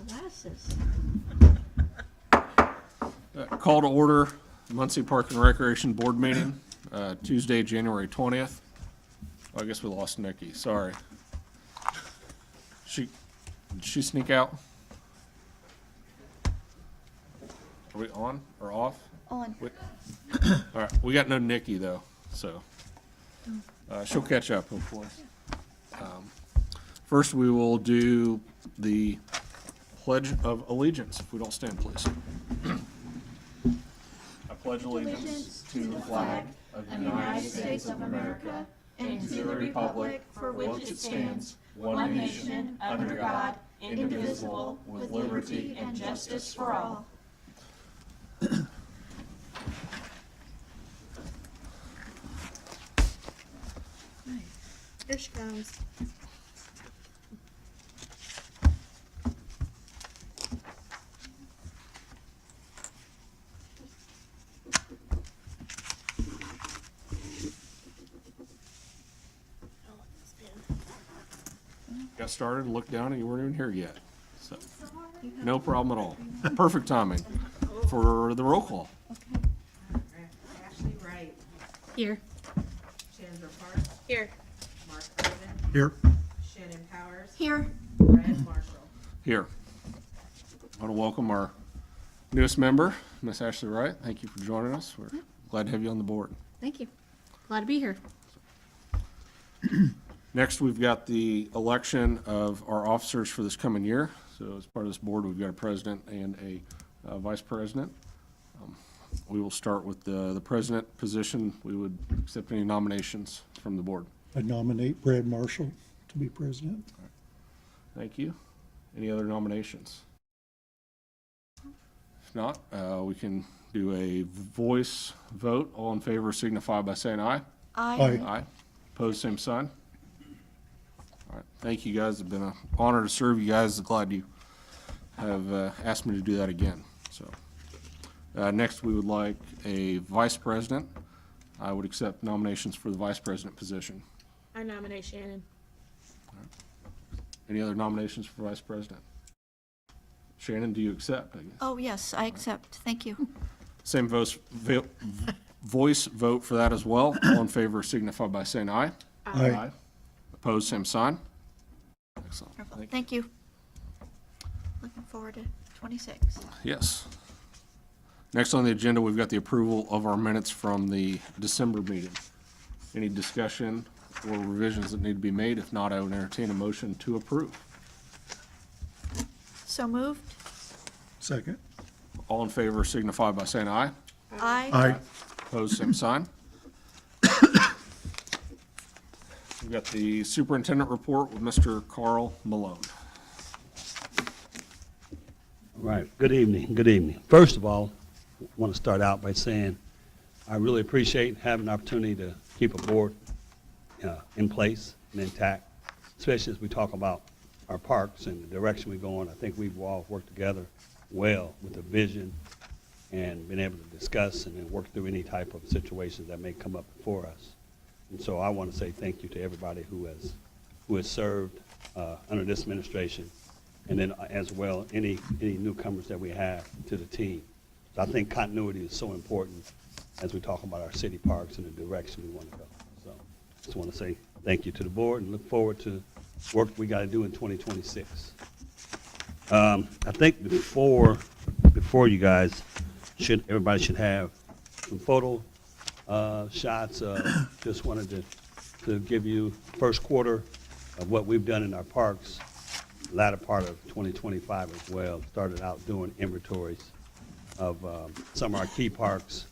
Glasses. Call to order Muncie Park and Recreation Board meeting, Tuesday, January 20th. Oh, I guess we lost Nikki, sorry. Did she sneak out? Are we on or off? On. All right, we got no Nikki though, so she'll catch up hopefully. First, we will do the Pledge of Allegiance, if we don't stand, please. I pledge allegiance to the flag of the United States of America and to the republic for which it stands, one nation, under God, indivisible, with liberty and justice for all. Here she comes. Got started, looked down, and you weren't even here yet. So, no problem at all. Perfect timing for the roll call. Ashley Wright, Here. Chandra Park, Here. Mark Irvin, Here. Shannon Powers, Here. Brad Marshall. Here. I want to welcome our newest member, Miss Ashley Wright. Thank you for joining us. We're glad to have you on the board. Thank you. Glad to be here. Next, we've got the election of our officers for this coming year. So as part of this board, we've got a president and a vice president. We will start with the president position. We would accept any nominations from the board. I nominate Brad Marshall to be president. Thank you. Any other nominations? If not, we can do a voice vote. All in favor signify by saying aye. Aye. Aye. Opposed, same sign. All right, thank you guys. It's been an honor to serve you guys. Glad you have asked me to do that again. So, next we would like a vice president. I would accept nominations for the vice president position. I nominate Shannon. Any other nominations for vice president? Shannon, do you accept? I guess. Oh, yes, I accept. Thank you. Same voice vote for that as well. All in favor signify by saying aye. Aye. Opposed, same sign. Excellent. Wonderful. Thank you. Thank you. Looking forward to 26. Yes. Next on the agenda, we've got the approval of our minutes from the December meeting. Any discussion or revisions that need to be made? If not, I would entertain a motion to approve. So moved. Second. All in favor signify by saying aye. Aye. Aye. Opposed, same sign. We've got the superintendent report with Mr. Carl Malone. Right. Good evening. Good evening. First of all, I want to start out by saying I really appreciate having the opportunity to keep a board in place and intact, especially as we talk about our parks and the direction we go in. I think we've all worked together well with a vision and been able to discuss and then work through any type of situations that may come up before us. And so I want to say thank you to everybody who has served under this administration, and then as well any newcomers that we have to the team. So I think continuity is so important as we talk about our city parks and the direction we want to go. So just want to say thank you to the board and look forward to work we got to do in 2026. I think before you guys everybody should have some photo shots. Just wanted to give you first quarter of what we've done in our parks, latter part of 2025 as well. Started out doing inventories of some of our key parks,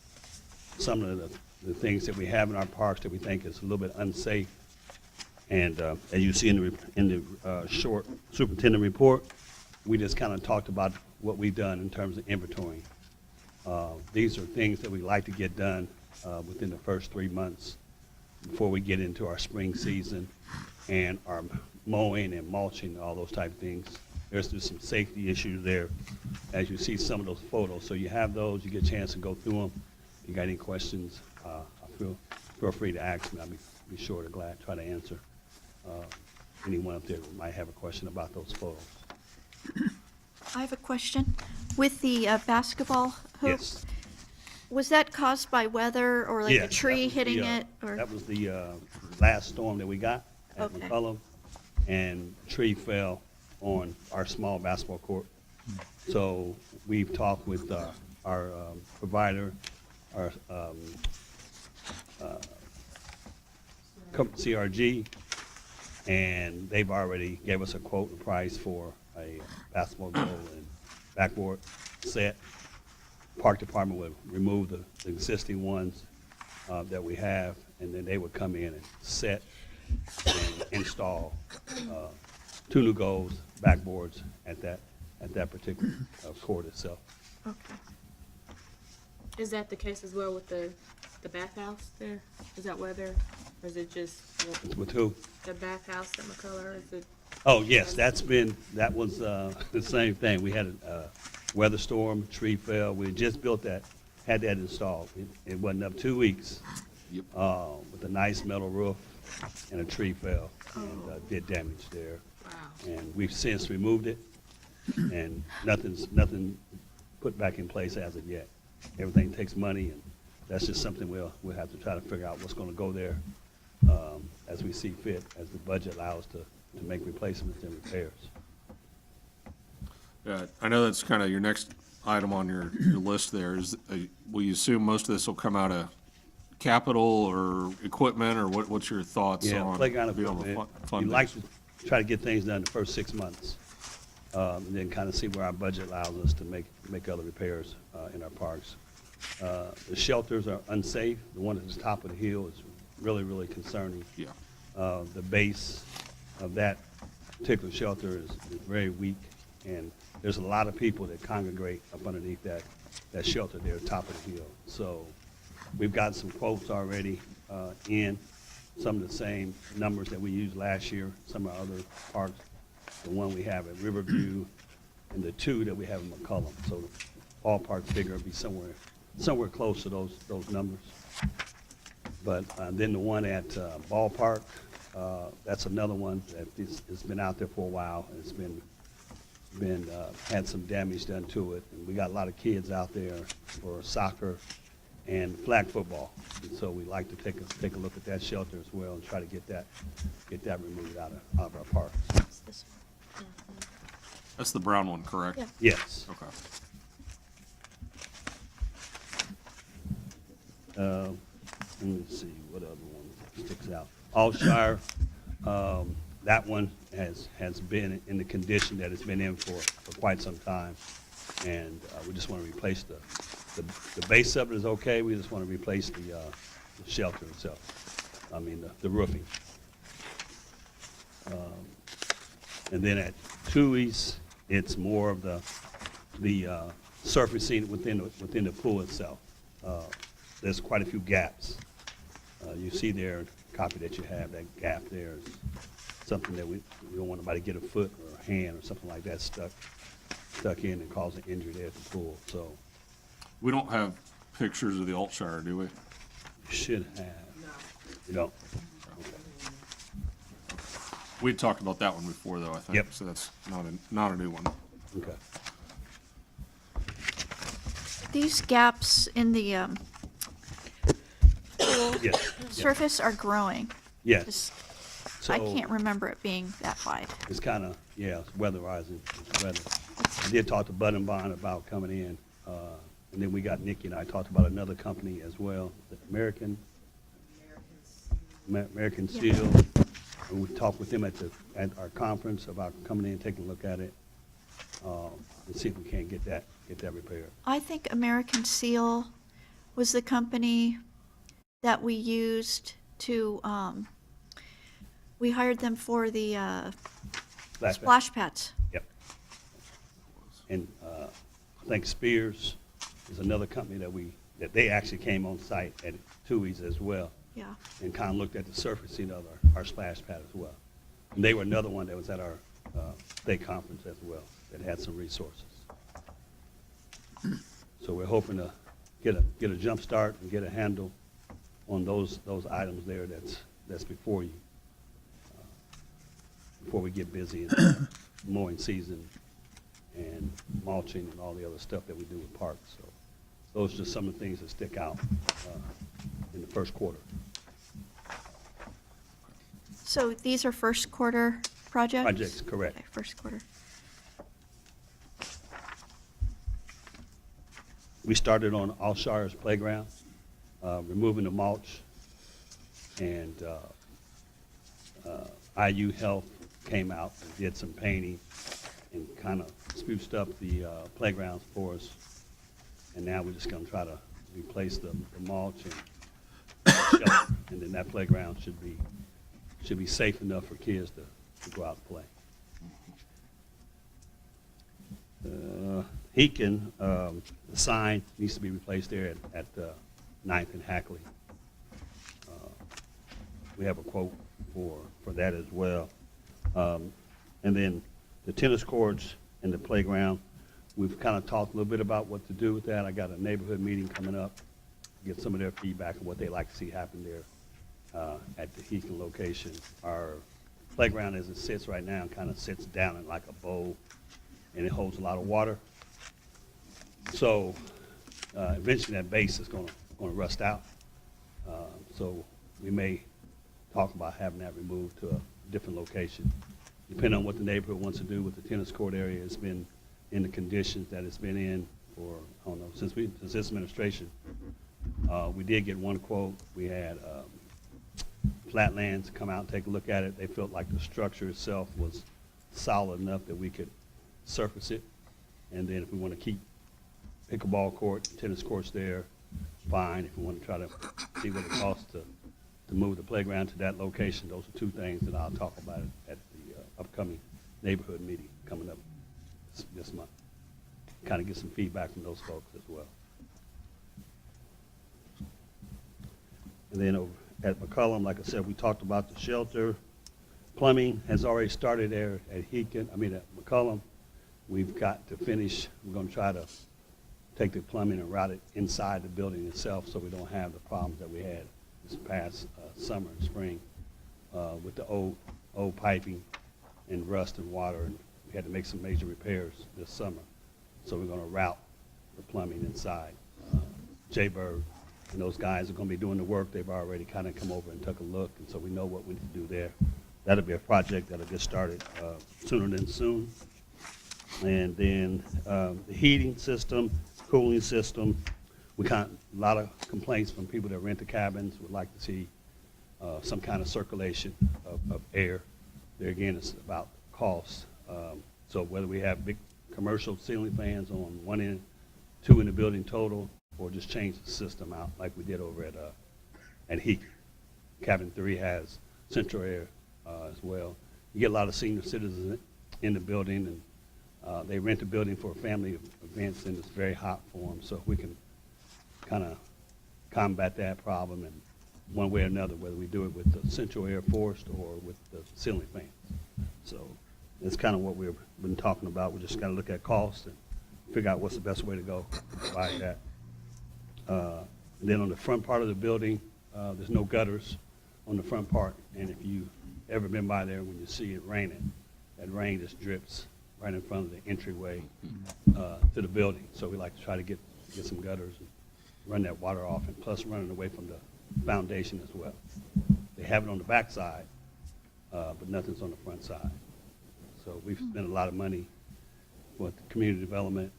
some of the things that we have in our parks that we think is a little bit unsafe. And as you see in the short superintendent report, we just kind of talked about what we've done in terms of inventorying. These are things that we like to get done within the first 3 months before we get into our spring season and our mowing and mulching and all those type of things. There's just some safety issues there as you see some of those photos. So you have those, you get a chance to go through them. If you got any questions, feel free to ask me. I'll be sure to try to answer anyone up there who might have a question about those photos. I have a question. With the basketball hoop, Yes. was that caused by weather or like a Yes, tree that was hitting the, it? Or That was the last storm that we got at Okay. McCullum, and a tree fell on our small basketball court. So we've talked with our provider, our CRG, and they've already gave us a quote and price for a basketball goal and backboard set. Park Department would remove the existing ones that we have, and then they would come in and set and install 2 new goals, backboards at that particular court itself. okay. Is that the case as well with the bathhouse there? Is that weather, or is it just With who? the bathhouse at McCullough? Is it? Oh, yes, that was the same thing. We had a weather storm, tree fell. We had just built that, had that installed. It wasn't up 2 weeks. Yep. With a nice metal roof, and a tree fell and did damage there. Wow. And we've since removed it, and nothing put back in place as of yet. Everything takes money, and that's just something we'll have to try to figure out what's gonna go there, as we see fit, as the budget allows to make replacements and repairs. I know that's kind of your next item on your list there. Will you assume most of this will come out of capital or equipment, or what's your thoughts Yeah, on? playground being able to equipment, fund we like this? to try to get things done the first 6 months, and then kind of see where our budget allows us to make other repairs in our parks. The shelters are unsafe. The one at the top of the hill is really, really concerning. Yeah, The base of that particular shelter is very weak, and there's a lot of people that congregate up underneath that shelter there, top of the hill. So we've got some quotes already in, some of the same numbers that we used last year, some of our other parks, the one we have at Riverview, and the 2 that we have in McCullum. So the ballpark figure will be somewhere close to those numbers. But then the one at Ballpark, that's another one that it's been out there for a while. It's been had some damage done to it. And we got a lot of kids out there for soccer and flag football. And so we'd like to take a look at that shelter as well and try to get that removed out of our parks. It's this one. that's the brown one, correct? Yeah. Yes. Okay. Let me see, what other one sticks out? Alshire, that one has been in the condition that it's been in for quite some time. And we just want to replace the base of it is okay, we just want to replace the shelter itself. I mean, the roofing. And then at Tui's, it's more of the surfacing within the pool itself. There's quite a few gaps. You see there, copy that you have, that gap there is something that we don't want nobody to get a foot or a hand or something like that stuck in and cause an injury there at the pool. So We don't have pictures of the Altshire, do we? you should have. You don't? We talked about that one before, though, I think. Yep. So that's not a new one. Okay. These gaps in the pool Yes. surface are growing. Yes. Just- I So- can't remember it being that wide. It's kind of, it's weatherizing, it's weather. I did talk to Bud and Bond about coming in, and then we got Nikki and I talked about another company as well, the American Yeah. Steel. And we talked with them at our conference about coming in and taking a look at it, and see if we can't get that repaired. I think American Seal was the company that we used to, we hired them for the Splash pad. splash pads. Yep. And I think Spears is another company that they actually came on site at Tui's as well, Yeah. and kind of looked at the surfacing of our splash pad as well. And they were another one that was at our state conference as well, that had some resources. So we're hoping to get a jump start and get a handle on those items there that's before you, before we get busy in mowing season and mulching and all the other stuff that we do with parks. So those are just some of the things that stick out in the first quarter. So these are first quarter projects? Projects, correct. Okay, first quarter. We started on Alshires Playground, removing the mulch, and IU Health came out and did some painting and kind of spruced up the playgrounds for us. And now we're just going to try to replace the mulch and shelter, and then that playground should be safe enough for kids to go out and play. Heakin, the sign needs to be replaced there at 9th and Hackley. We have a quote for that as well. And then the tennis courts and the playground, we've kind of talked a little bit about what to do with that. I got a neighborhood meeting coming up, get some of their feedback on what they like to see happen there at the Heakin location. Our playground as it sits right now kind of sits down in like a bowl, and it holds a lot of water. So eventually that base is going to rust out. So we may talk about having that removed to a different location. Depending on what the neighborhood wants to do with the tennis court area, it's been in the conditions that it's been in for, I don't know, since this administration. We did get one quote. We had Flatlands come out and take a look at it. They felt like the structure itself was solid enough that we could surface it. And then if we want to keep pickleball court, tennis courts there, fine. If we want to try to see what it costs to move the playground to that location, those are two things that I'll talk about at the upcoming neighborhood meeting coming up this month. Kind of get some feedback from those folks as well. And then over at McCollum, like I said, we talked about the shelter. Plumbing has already started there at at McCollum. We've got to finish. We're going to try to take the plumbing and route it inside the building itself so we don't have the problems that we had this past summer and spring with the old piping and rust and water. And we had to make some major repairs this summer. So we're going to route the plumbing inside. Jay Bird and those guys are going to be doing the work. They've already kind of come over and took a look, and so we know what we need to do there. That'll be a project that'll get started sooner than soon. And then the heating system, cooling system, we got a lot of complaints from people that rent the cabins, would like to see some kind of circulation of air. There again, it's about cost. So whether we have big commercial ceiling fans on one end, two in the building total, or just change the system out like we did over at Heakin. Cabin 3 has central air as well. You get a lot of senior citizens in the building, and they rent the building for family events, and it's very hot for them. So if we can kind of combat that problem in one way or another, whether we do it with the central air forced or with the ceiling fans. So that's kind of what we've been talking about. We just got to look at cost and figure out what's the best way to go to provide that. And then on the front part of the building, there's no gutters on the front part. And if you ever been by there when you see it raining, that rain just drips right in front of the entryway to the building. So we like to try to get some gutters and run that water off, and plus running away from the foundation as well. They have it on the back side, but nothing's on the front side. So we've spent a lot of money with the community development.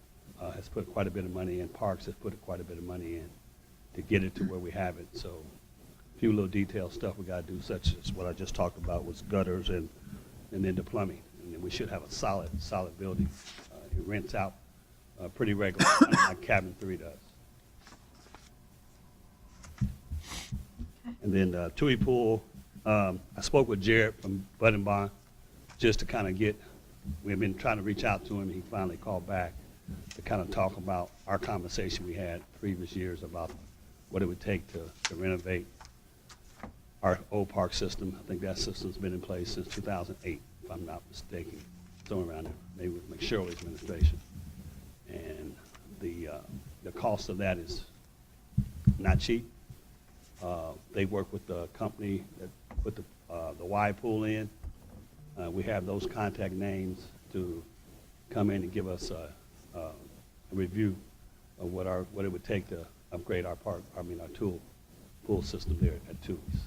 Has put quite a bit of money in. Parks has put quite a bit of money in to get it to where we have it. So a few little detailed stuff we got to do, such as what I just talked about was gutters and then the plumbing. And then we should have a solid building. It rents out pretty regularly, like Cabin 3 does. And then Tui Pool, I spoke with Jared from Bud and Bond just to kind of we've been trying to reach out to him. He finally called back to kind of talk about our conversation we had previous years about what it would take to renovate our old park system. I think that system's been in place since 2008, if I'm not mistaken, somewhere around there, maybe with McShirley's administration. And the cost of that is not cheap. They work with the company that put the Y pool in. We have those contact names to come in and give us a review of what it would take to upgrade our pool system there at Tooheys.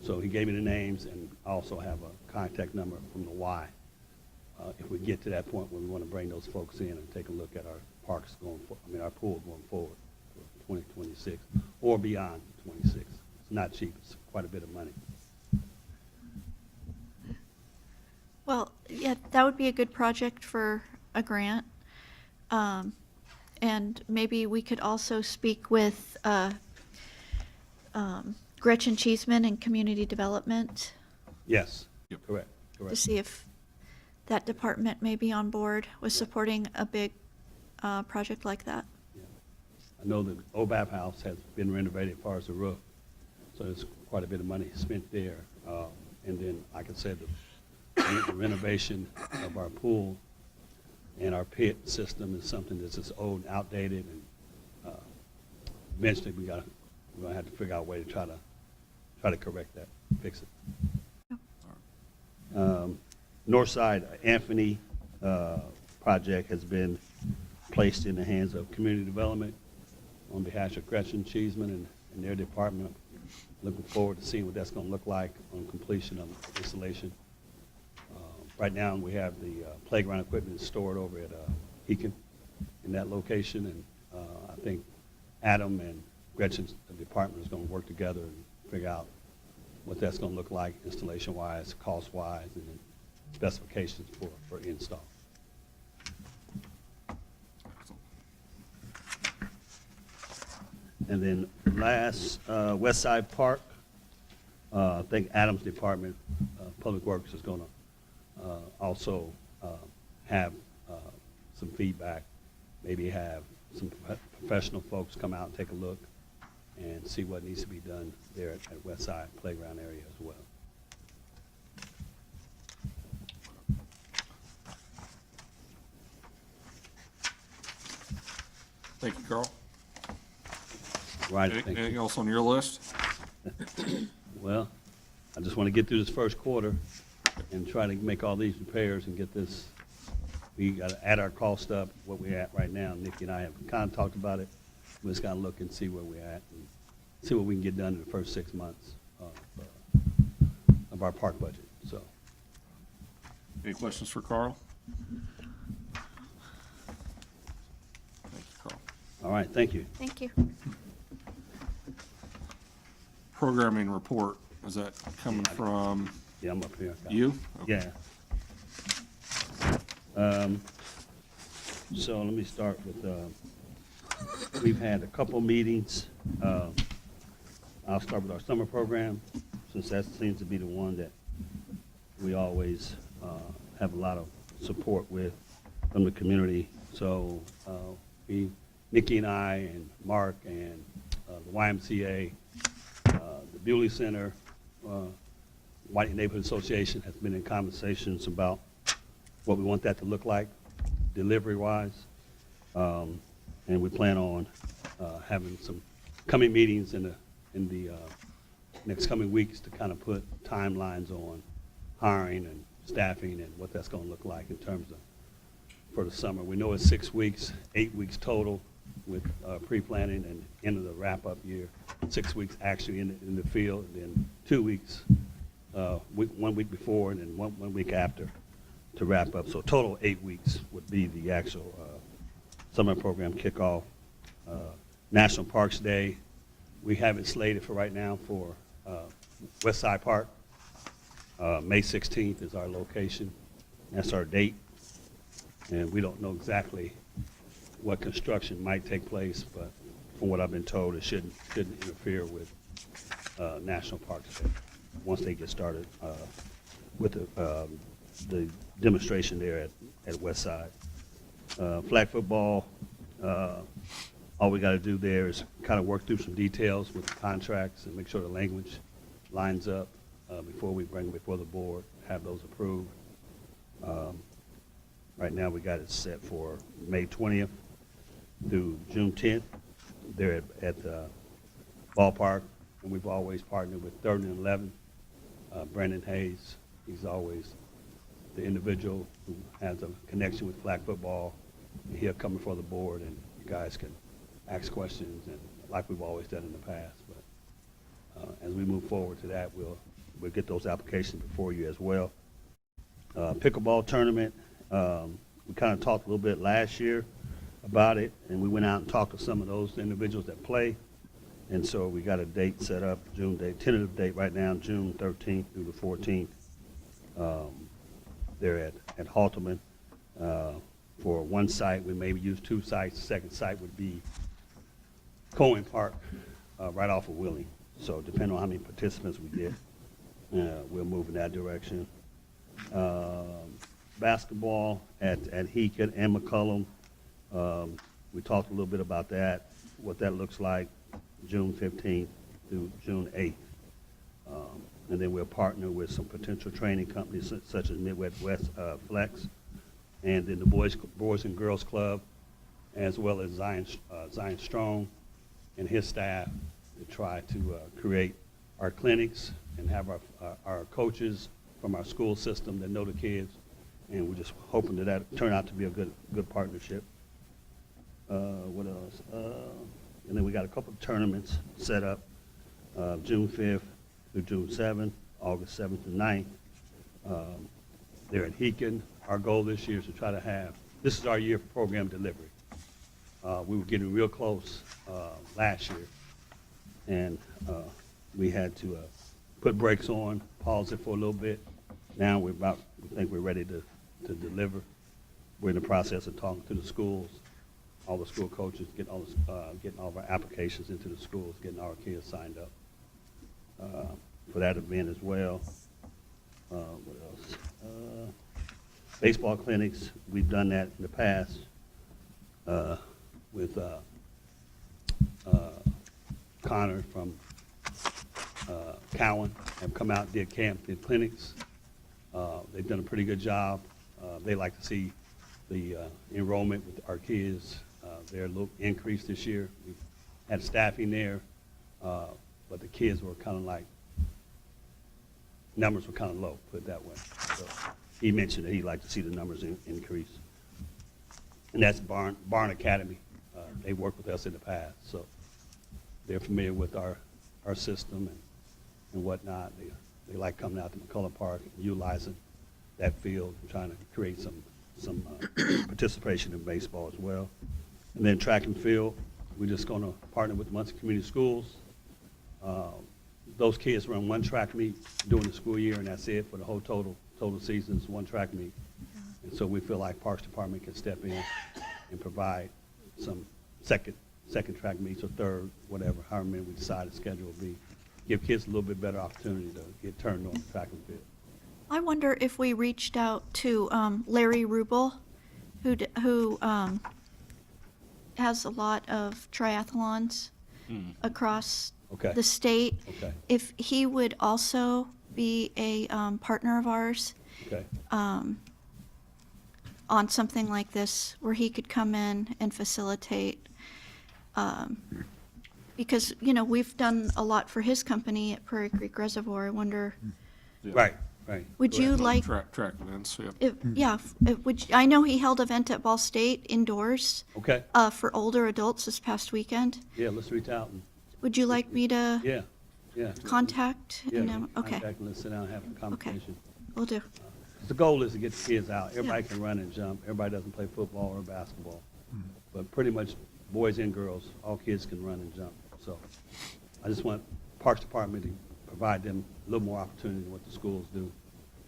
So he gave me the names, and I also have a contact number from the Y. If we get to that point where we want to bring those folks in and take a look at our parks our pool going forward for 2026 or beyond 26. It's not cheap. It's quite a bit of money. Well, yeah, that would be a good project for a grant. And maybe we could also speak with Gretchen Cheeseman in Community Development Yes. Yep. Correct. to Correct. see if that department may be on board with supporting a big project like that. I know the OBAP house has been renovated as far as the roof, so there's quite a bit of money spent there. And then, like I said, the renovation of our pool and our pit system is something that's just old and outdated, and eventually we're gonna have to figure out a way to try to correct that, fix it. Northside Anthony project has been placed in the hands of community development on behalf of Gretchen Cheeseman and their department. Looking forward to seeing what that's going to look like on completion of the installation. Right now, we have the playground equipment stored over at Heacon in that location, and I think Adam and Gretchen's department is going to work together and figure out what that's going to look like installation-wise, cost-wise, and then specifications for install. And then last, West Side Park, I think Adam's Department, Public Works, is going to also have some feedback, maybe have some professional folks come out and take a look and see what needs to be done there at West Side Playground area as well. Thank you, Carl. Right, thank Anything you. else on your list? Well, I just want to get through this first quarter and try to make all these repairs and get this. We got to add our cost up, what we're at right now. Nikki and I have kind of talked about it. We just got to look and see where we're at and see what we can get done in the first 6 months of our park budget. So, Any questions for Carl? Thank you, Carl. all right, thank you. Thank you. Programming report, is that coming from Yeah, I'm up here. you? Okay. Yeah. So let me start with, we've had a couple meetings. I'll start with our summer program, since that seems to be the one that we always have a lot of support with from the community. So Nikki and I and Mark and the YMCA, the Bewley Center, White Neighborhood Association has been in conversations about what we want that to look like, delivery-wise. And we plan on having some coming meetings in the next coming weeks to kind of put timelines on hiring and staffing and what that's going to look like in terms of for the summer. We know it's 6 weeks, 8 weeks total with pre-planning and end of the wrap-up year. 6 weeks actually in the field, and then 2 weeks, 1 week before and then one week after to wrap up. So total 8 weeks would be the actual summer program kickoff. National Parks Day, we have it slated for right now for West Side Park. May 16th is our location. That's our date. And we don't know exactly what construction might take place, but from what I've been told, it shouldn't interfere with National Parks Day once they get started with the demonstration there at West Side. Flag football, all we got to do there is kind of work through some details with the contracts and make sure the language lines up before we bring them before the board, have those approved. Right now, we got it set for May 20th through June 10th. They're at the ballpark, and we've always partnered with 3rd and 11. Brandon Hayes, he's always the individual who has a connection with flag football, he'll come before the board and you guys can ask questions and like we've always done in the past. But as we move forward to that, we'll get those applications before you as well. Pickleball tournament, we kind of talked a little bit last year about it, and we went out and talked to some of those individuals that play. And so we got a date set up, June date, tentative date right now, June 13th through the 14th. They're at Halterman for one site. We maybe use two sites. The second site would be Cohen Park, right off of Wheeling. So depending on how many participants we get, we'll move in that direction. Basketball at Heakin and McCullum. We talked a little bit about that, what that looks like, June 15th through June 8th. And then we'll partner with some potential training companies such as Midwest Flex, and then the Boys and Girls Club, as well as Zion Strong and his staff to try to create our clinics and have our coaches from our school system that know the kids. And we're just hoping that turn out to be a good partnership. What else? And then we got a couple of tournaments set up, June 5th through June 7th, August 7th and 9th. They're at Heakin. Our goal this year is to try to have, this is our year for program delivery. We were getting real close last year, and we had to put brakes on, pause it for a little bit. Now we think we're ready to deliver. We're in the process of talking to the schools, all the school coaches, getting all of our applications into the schools, getting our kids signed up for that event as well. What else? Baseball clinics, we've done that in the past with Connor from Cowan, have come out, did camp, did clinics. They've done a pretty good job. They like to see the enrollment with our kids. They're a little increased this year. We've had staffing there, but the kids were kind of like, numbers were kind of low, put it that way. So he mentioned that he'd like to see the numbers increase. And that's Barn Academy. They worked with us in the past, so they're familiar with our system and whatnot. They like coming out to McCullough Park and utilizing that field and trying to create some participation in baseball as well. And then track and field, we're just going to partner with Muncie Community Schools. Those kids run one track meet during the school year, and that's it for the whole total season. It's one track meet. And so we feel like Parks Department can step in and provide some second track meets or third, whatever, however many we decide the schedule will be. Give kids a little bit better opportunity to get turned on the track and field. I wonder if we reached out to Larry Rubel, who has a lot of triathlons across Okay. the state. Okay. If he would also be a partner of ours Okay. on something like this, where he could come in and facilitate. Because, we've done a lot for his company at Prairie Creek Reservoir. I wonder, Right. would Go you ahead. like, Track events, yeah. I know he held an event at Ball State indoors Okay. for older adults this past weekend. Yeah, let's reach out and, Would you like me to yeah. contact? Yeah, Okay, contact and let's sit down and have a conversation. will do. The goal is to get the kids out. Everybody can run and jump. Everybody doesn't play football or basketball. But pretty much boys and girls, all kids can run and jump. So I just want Parks Department to provide them a little more opportunity than what the schools do.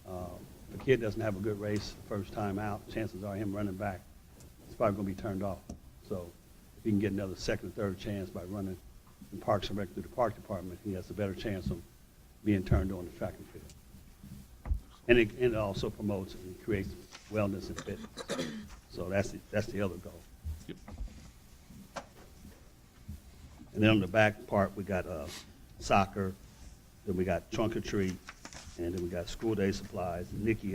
If a kid doesn't have a good race first time out, chances are him running back, it's probably going to be turned off. So if he can get another second or third chance by running in Parks and Rec through the Park Department, he has a better chance of being turned on the track and field. And it also promotes and creates wellness and fitness. So that's the other goal. Yep. And then on the back part, we got soccer, then we got trunk or treat, and then we got school day supplies. And Nikki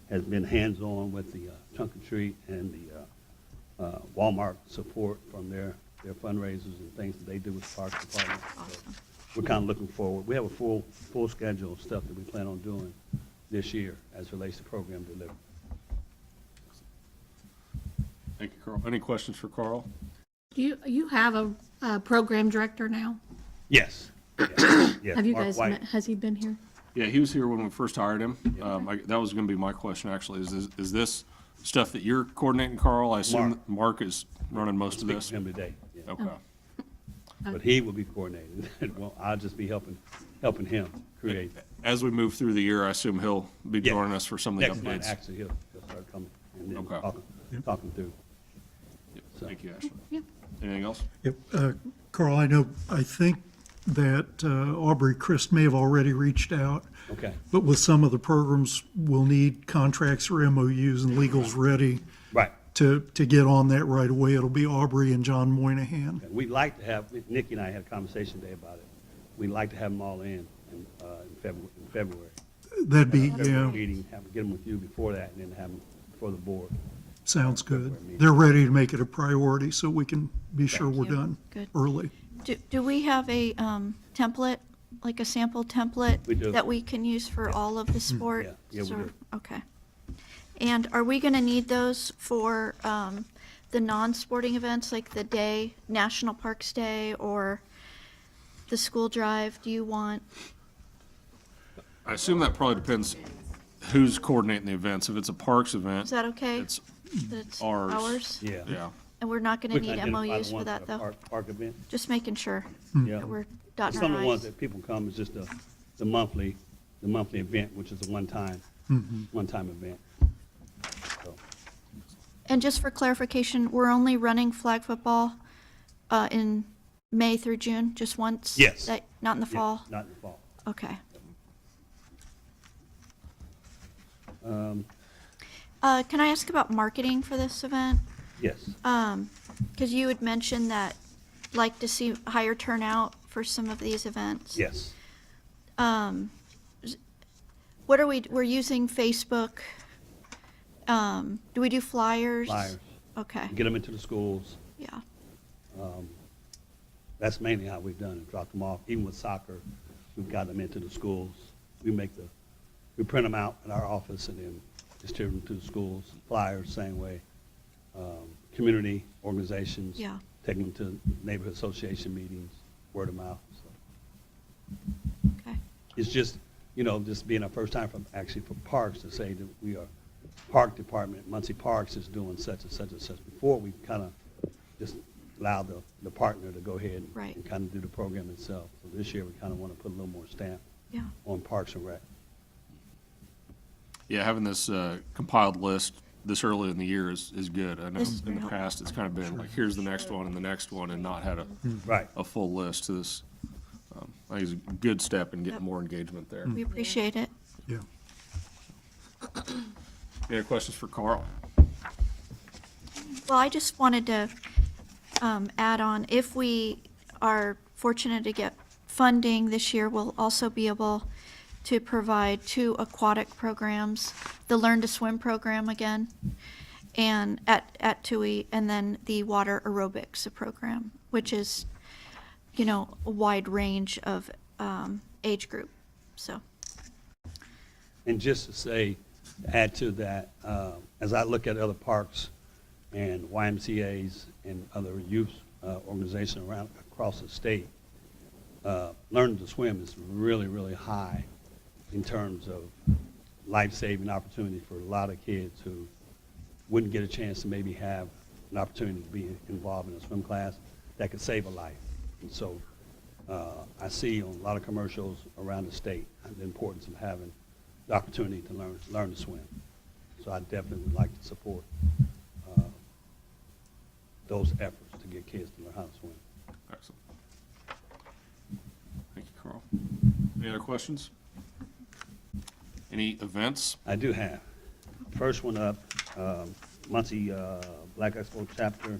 has been hands-on with the trunk or treat and the Walmart support from their fundraisers and things that they do with the Parks Department. So we're kind of looking forward. We have a full schedule of stuff that we plan on doing this year as relates to program delivery. Thank you, Carl. Any questions for Carl? You have a program director now? Yes. Yes. Have you Mark guys White. met? Has he been here? Yeah, he was here when we first hired him. That was gonna be my question, actually. Is this stuff that you're coordinating, Carl? I assume Mark. that Mark is running most of Speak this? to him today. Yeah. Okay. But he will be coordinating. Well, I'll just be helping him create. As we move through the year, I assume he'll be Yeah. joining us for some of the Next month, updates. actually, he'll start coming and then Okay. talking through. Yep. So- Thank you, Ashley. Yeah. Anything else? Yep. Carl, I think that Aubrey Christ may have already reached out, Okay, but with some of the programs, we'll need contracts or MOUs and legal's ready right. to get on that right away. It'll be Aubrey and John Moynihan. We'd like to have, Nikki and I had a conversation today about it. We'd like to have them all in February. That'd be, February yeah, meeting, get them with you before that, and then have them before the board. sounds good. They're ready to make it a priority so we can be sure we're you. done Good. early. Do we have a template, like a sample template? We do. That we can use for all of the sport? Yeah, we do. Okay. And are we gonna need those for the non-sporting events, like the day, National Parks Day, or the school drive? Do you want, I assume that probably depends who's coordinating the events. If it's a parks event, is that okay? it's That's ours. Yeah. Yeah. And we're not gonna We can need identify the MOUs for ones that, are though? Park event. Just making sure Yeah. that we're dotting Some our of the ones i's. that people come is just the monthly event, which is a one-time event. So, And just for clarification, we're only running flag football in May through June, just once? Yes. Not in the yeah, fall? Not in the fall. Okay. Can I ask about marketing for this event? Yes. Because you had mentioned that like to see higher turnout for some of these events. Yes. What are we're using Facebook. Do we do flyers? Flyers. Okay, Get them into the schools. yeah. That's mainly how we've done it, dropped them off. Even with soccer, we've got them into the schools. We print them out in our office and then distribute them to the schools. Flyers, same way. Community organizations. Yeah. Taking them to neighborhood association meetings, word of mouth. So Okay. it's just, just being our first time for parks to say that we are, park department, Muncie Parks is doing such and such and such. Before, we kind of just allowed the partner to go ahead Right. and kind of do the program itself. So this year, we kind of want to put a little more stamp Yeah. on Parks and Rec. Yeah, having this compiled list this early in the year is good. I know This is in very the helpful. past, it's kind of been like, here's the next one and the next one, and not had Right. a full list to this. I think it's a good step in getting Yep. more engagement there. We appreciate it. Yeah. Any other questions for Carl? Well, I just wanted to add on, if we are fortunate to get funding this year, we'll also be able to provide 2 aquatic programs, the Learn to Swim program again, and at TUI, and then the water aerobics program, which is, a wide range of age group, so. And just to say, to add to that, as I look at other parks and YMCA's and other youth organizations across the state, learning to swim is really, really high in terms of life-saving opportunity for a lot of kids who wouldn't get a chance to maybe have an opportunity to be involved in a swim class that could save a life. And so I see on a lot of commercials around the state the importance of having the opportunity to learn to swim. So I definitely would like to support those efforts to get kids to learn how to swim. Excellent. Thank you, Carl. Any other questions? Any events? I do have. First one up, Muncie Black Expo Chapter,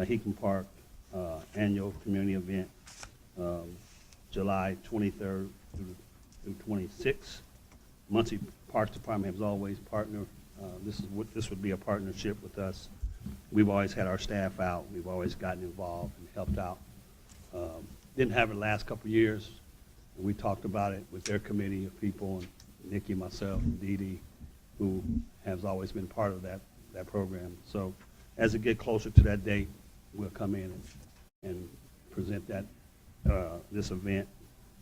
Heaton Park Annual Community Event, July 23rd through 26th. Muncie Parks Department has always partnered. This would be a partnership with us. We've always had our staff out. We've always gotten involved and helped out. Didn't have it the last couple of years. We talked about it with their committee of people, and Nikki, myself, and Dee Dee, who has always been part of that program. So as it get closer to that date, we'll come in and present that, this event.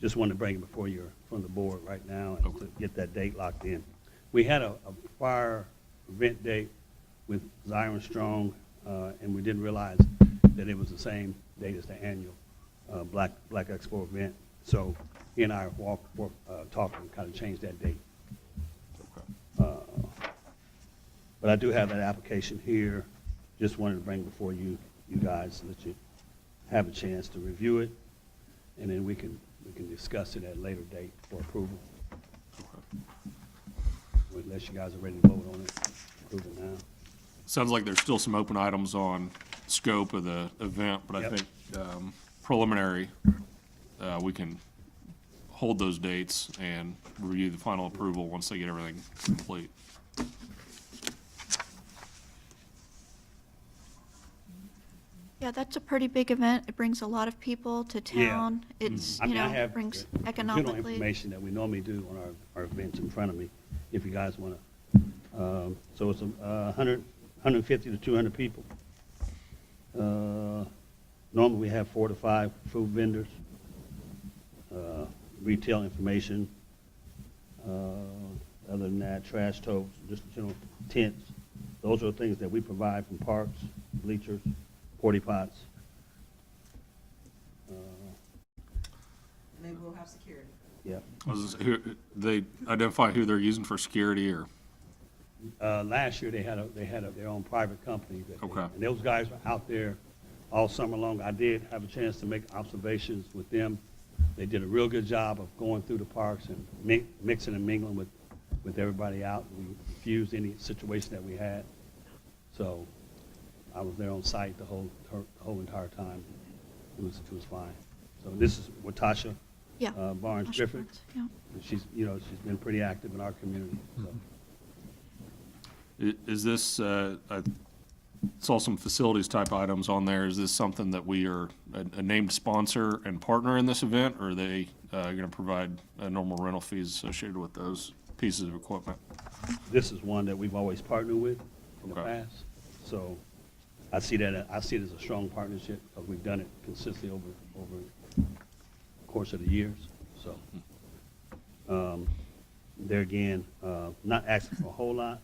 Just wanted to bring it before you from the board right now and to get that date locked in. We had a prior event date with Zion Strong, and we didn't realize that it was the same date as the annual Black Expo event. So he and I talked and kind of changed that date. But I do have that application here. Just wanted to bring before you guys so that you have a chance to review it, and then we can discuss it at a later date for approval. Unless you guys are ready to vote on it, approve it now. Sounds like there's still some open items on scope of the event, but I Yep. think preliminary, we can hold those dates and review the final approval once they get everything complete. Yeah, that's a pretty big event. It brings a lot of people to Yeah. town. It's, I mean, I it have brings the general economically. information that we normally do on our events in front of me, if you guys want to. So it's 150 to 200 people. Normally, we have 4 to 5 food vendors, retail information. Other than that, trash totes, just tents. Those are the things that we provide from parks, bleachers, porta pots. And they will have security. Yeah. They identify who they're using for security, or? Last year, they had their own private company. Okay. And those guys were out there all summer long. I did have a chance to make observations with them. They did a real good job of going through the parks and mixing and mingling with everybody out. We diffused any situation that we had. So I was there on site the whole entire time. It was fine. So this is Watasha Yeah. Barnes Tasha Griffith. Barnes, yeah. And she's been pretty active in our community. So. Is this, I saw some facilities type items on there. Is this something that we are a named sponsor and partner in this event, or are they going to provide normal rental fees associated with those pieces of equipment? This is one that we've always partnered with in the Okay. past. So I see it as a strong partnership because we've done it consistently over the course of the years. So there again, not asking for a whole lot,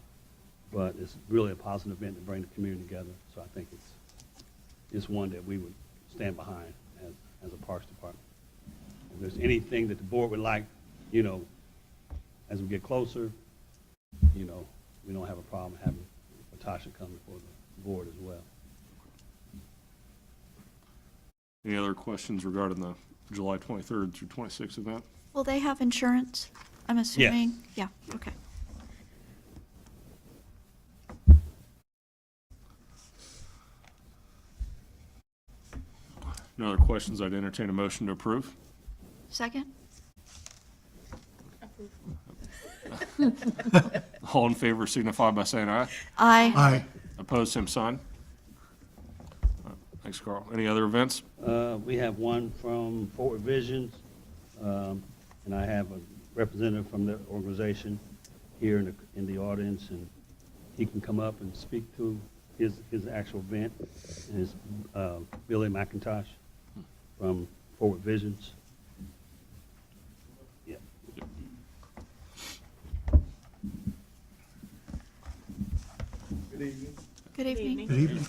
but it's really a positive event to bring the community together. So I think it's one that we would stand behind as a Parks Department. If there's anything that the board would like, as we get closer, we don't have a problem having Natasha come before the board as well. Any other questions regarding the July 23rd through 26th event? Will they have insurance? I'm assuming? Yeah, okay. No other questions? I'd entertain a motion to approve. Second? All in favor signify by saying aye. Aye. Aye. Opposed, same sign. Thanks, Carl. Any other events? We have one from Forward Visions, and I have a representative from the organization here in the audience, and he can come up and speak to his actual event. And it's Billy McIntosh from Forward Visions. Yeah. Good evening. Good evening. Good evening.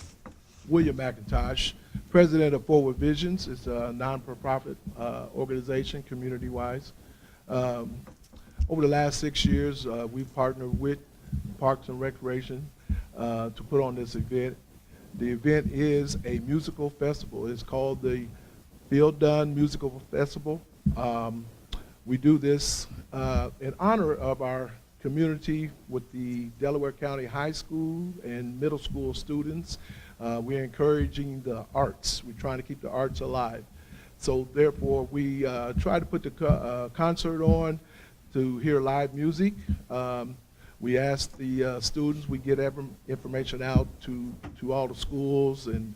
William McIntosh, president of Forward Visions. It's a non-for-profit organization, community-wise. Over the last 6 years, we've partnered with Parks and Recreation to put on this event. The event is a musical festival. It's called the Feel Done Musical Festival. We do this in honor of our community with the Delaware County High School and middle school students. We're encouraging the arts. We're trying to keep the arts alive. So therefore, we try to put the concert on to hear live music. We ask the students, we get information out to all the schools and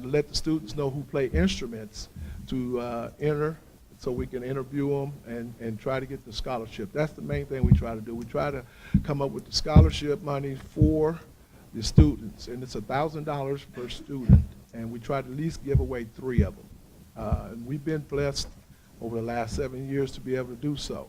let the students know who play instruments to enter so we can interview them and try to get the scholarship. That's the main thing we try to do. We try to come up with the scholarship money for the students, and it's $1,000 per student, and we try to at least give away 3 of them. And we've been blessed over the last 7 years to be able to do so.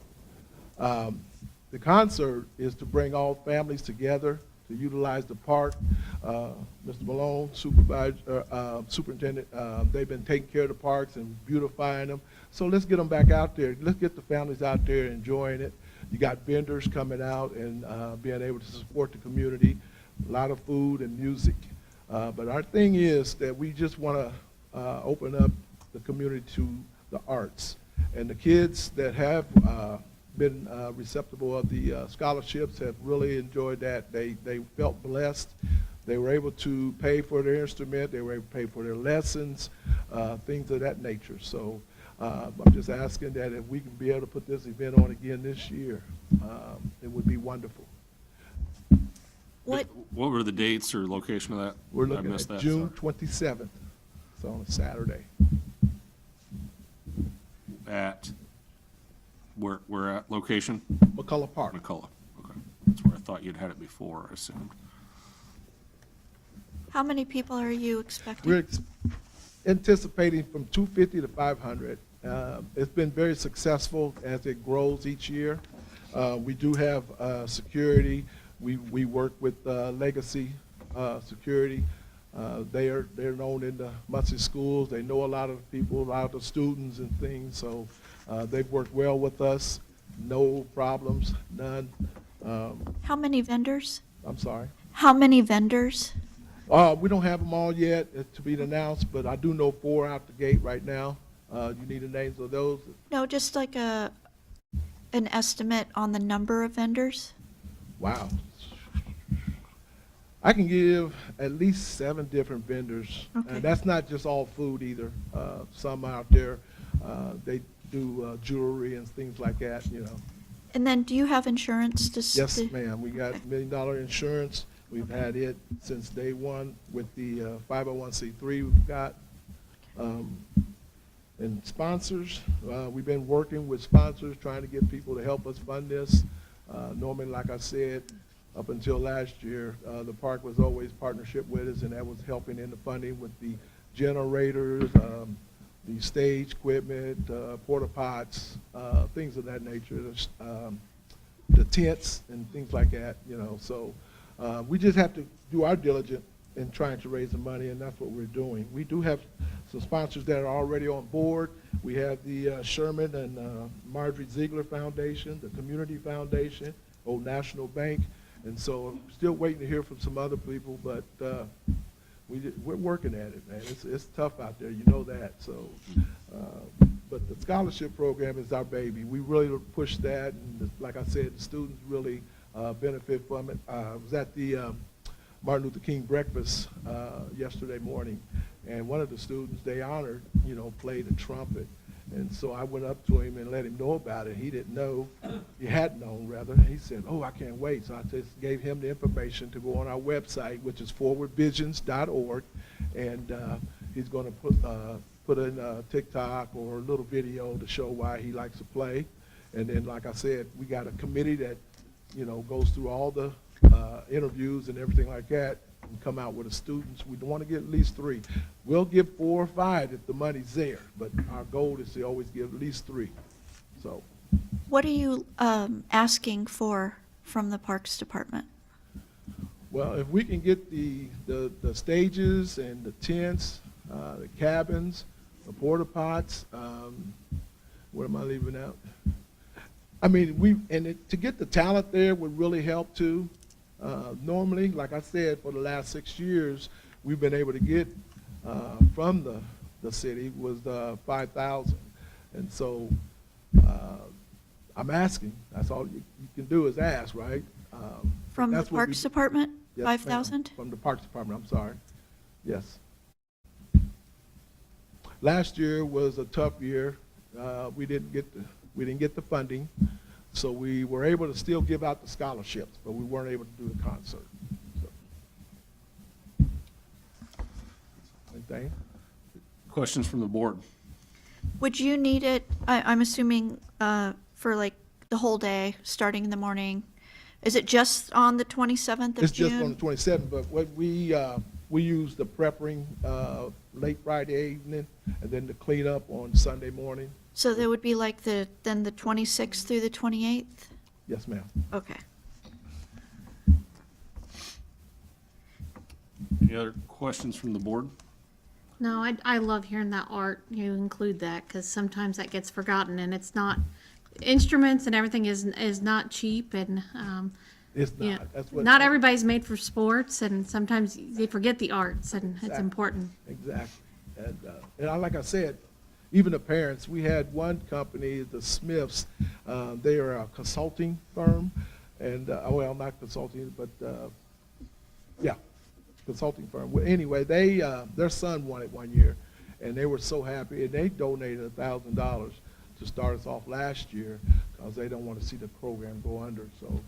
The concert is to bring all families together to utilize the park. Mr. Malone, superintendent, they've been taking care of the parks and beautifying them. So let's get them back out there. Let's get the families out there enjoying it. You got vendors coming out and being able to support the community, a lot of food and music. But our thing is that we just want to open up the community to the arts. And the kids that have been receptive of the scholarships have really enjoyed that. They felt blessed. They were able to pay for their instrument. They were able to pay for their lessons, things of that nature. So I'm just asking that if we can be able to put this event on again this year, it would be wonderful. What, What were the dates or location of that? We're I looking missed at that, June sorry. 27th. It's on a Saturday. At, where at, location? McCullough Park. McCullough, okay. That's where I thought you'd had it before, I assumed. how many people are you expecting? We're anticipating from 250 to 500. It's been very successful as it grows each year. We do have security. We work with Legacy Security. They're known in the Muncie schools. They know a lot of the people, a lot of the students and things. So they've worked well with us. No problems, none. How many vendors? I'm sorry. How many vendors? We don't have them all yet to be announced, but I do know 4 out the gate right now. You need the names of those? No, just like an estimate on the number of vendors? Wow. I can give at least 7 different vendors. Okay. And that's not just all food either. Some out there, they do jewelry and things like that, you know. And then do you have insurance to? Yes, ma'am. We got $1 million insurance. We've had it since day one with the 501c3 we've got. And sponsors, we've been working with sponsors, trying to get people to help us fund this. Normally, like I said, up until last year, the park was always partnership with us, and that was helping in the funding with the generators, the stage equipment, porta pots, things of that nature, the tents and things like that, you know. So we just have to do our diligence in trying to raise the money, and that's what we're doing. We do have some sponsors that are already on board. We have the Sherman and Marjorie Ziegler Foundation, the Community Foundation, Old National Bank, and so I'm still waiting to hear from some other people, but we're working at it, man. It's tough out there, you know that. So, but the scholarship program is our baby. We really push that, and like I said, the students really benefit from it. I was at the Martin Luther King breakfast yesterday morning, and one of the students they honored, you know, played a trumpet. And so I went up to him and let him know about it. He didn't know, he hadn't known rather. He said, "Oh, I can't wait." So I just gave him the information to go on our website, which is forwardvisions.org, and he's going to put in TikTok or a little video to show why he likes to play. And then, like I said, we got a committee that, you know, goes through all the interviews and everything like that, and come out with the students. We want to get at least 3. We'll give 4 or 5 if the money's there, but our goal is to always give at least 3. So, What are you asking for from the Parks Department? well, if we can get the stages and the tents, the cabins, the porta pots, what am I leaving out? I mean, to get the talent there would really help too. Normally, like I said, for the last 6 years, we've been able to get from the city was 5,000, and so I'm asking. That's all you can do is ask, right? From the that's what we- Parks Department, Yes, ma'am. 5,000? From the Parks Department, I'm sorry. Yes. Last year was a tough year. We didn't get the funding, so we were able to still give out the scholarships, but we weren't able to do the concert. So. Anything? Questions from the board? Would you need it, I'm assuming, for like the whole day, starting in the morning? Is it just on the 27th of It's just on the June? 27th, but what we use the prepping late Friday evening and then the cleanup on Sunday morning. So there would be like then the 26th through the 28th? Yes, ma'am. Okay. Any other questions from the board? No, I love hearing that art, you include that, because sometimes that gets forgotten, and it's not, instruments and everything is not cheap, and, It's you know, not. That's what. not everybody's made for sports, and sometimes they forget the arts, and it's Exactly. important. Exactly. And like I said, even the parents, we had one company, the Smiths, they are a consulting firm, and, well, not consulting, but, yeah, consulting firm. Well, anyway, their son won it one year, and they were so happy, and they donated $1,000 to start us off last year, because they don't want to see the program go under, so,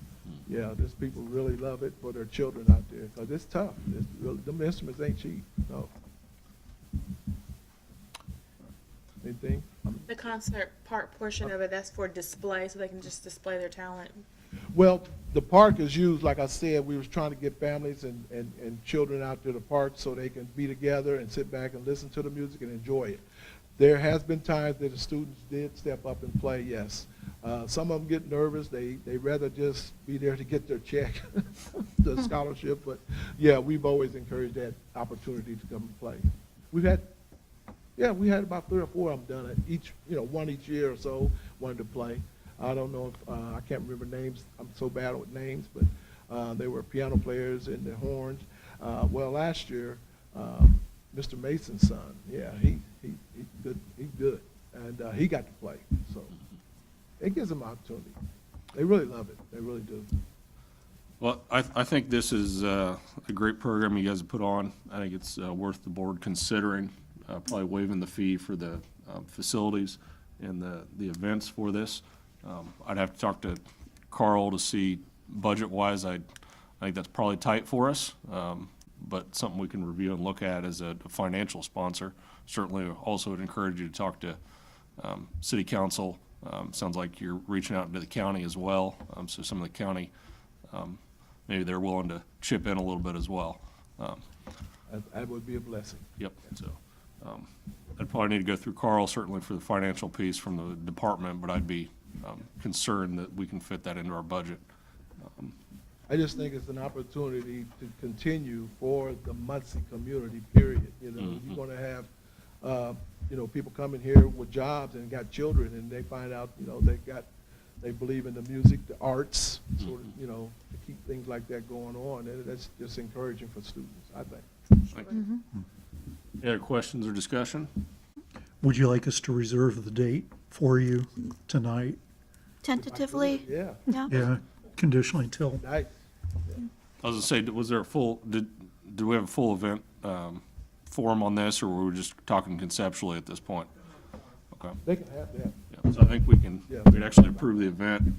yeah, these people really love it for their children out there, because it's tough. It's really, them instruments ain't cheap, no. Anything? The concert part portion of it, that's for display, so they can just display their talent. Well, the park is used, like I said, we was trying to get families and children out to the park so they can be together and sit back and listen to the music and enjoy it. There has been times that the students did step up and play, yes. Some of them get nervous. They rather just be there to get their check, the scholarship. But, yeah, we've always encouraged that opportunity to come and play. We had about 3 or 4 of them done it, each, one each year or so, wanted to play. I don't know if, I can't remember names. I'm so bad with names, but they were piano players and the horns. Well, last year, Mr. Mason's son, yeah, he's good, and he got to play. So it gives them opportunity. They really love it. They really do. Well, I think this is a great program you guys have put on. I think it's worth the board considering, probably waiving the fee for the facilities and the events for this. I'd have to talk to Carl to see budget-wise. I think that's probably tight for us, but something we can review and look at as a financial sponsor. Certainly also would encourage you to talk to city council. Sounds like you're reaching out into the county as well, so some of the county, maybe they're willing to chip in a little bit as well. That would be a blessing. Yep, so, I'd probably need to go through Carl certainly for the financial piece from the department, but I'd be concerned that we can fit that into our budget. I just think it's an opportunity to continue for the Muncie community, period. You're going to have, people coming here with jobs and got children, and they find out, they believe in the music, the arts, sort of, to keep things like that going on. And that's just encouraging for students, I think. Any other questions or discussion? Would you like us to reserve the date for you tonight? Tentatively? Yeah, Yeah? Yeah, conditionally till, nice. I was gonna say, was there a full, did we have a full event forum on this, or were we just talking conceptually at this point? Okay, They can have that, yeah, so I think we can actually approve the event,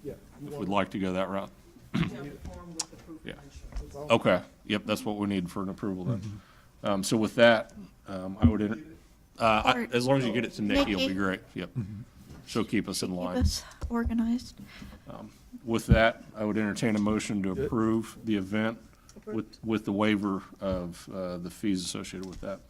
yeah. if we'd like to go that route. You have the form with the proof of Yeah. insurance. Okay, yep, that's what we need for an approval then. So with that, I would, as long as you get it to Nikki, it'll be Nikki. great, yep. She'll keep us in Keep line. us organized. With that, I would entertain a motion to approve the event with the waiver of the fees associated with that.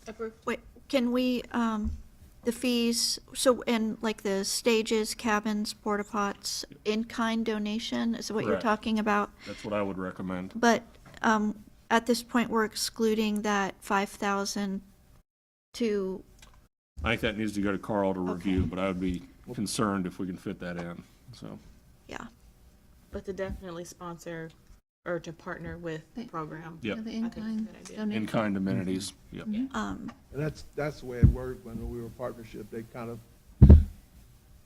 Approved. Wait, can we, the fees, so, and like the stages, cabins, porta pots, in-kind donation is what you're Correct. talking about? That's what I would recommend. But at this point, we're excluding that 5,000 to, I think that needs to go to Carl to review, but I would be concerned if we can fit that in, so. yeah. But to definitely sponsor or to partner with the program. Yep. The I think it's a in-kind good idea. donation. In-kind amenities, yep. And that's the way it worked when we were a partnership. They kind of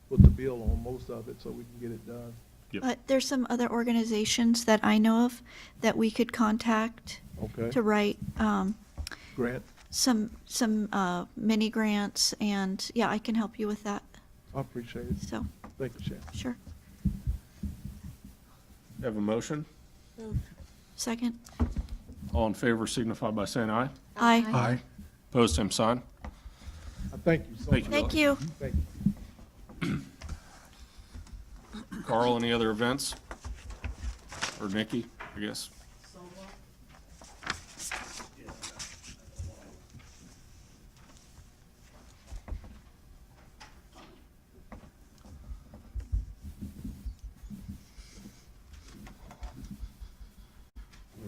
put the bill on most of it so we can get it done. Yep. But there's some other organizations that I know of that we could contact Okay, to write Grant, some mini grants, and yeah, I can help you with that. I appreciate it. So, Thank you, Shannon. sure. Have a motion? Second? All in favor signify by saying aye. Aye. aye. Opposed, same sign. Thank you so Thank much. Thank you. Thank you. Carl, any other events? Or Nikki, I guess?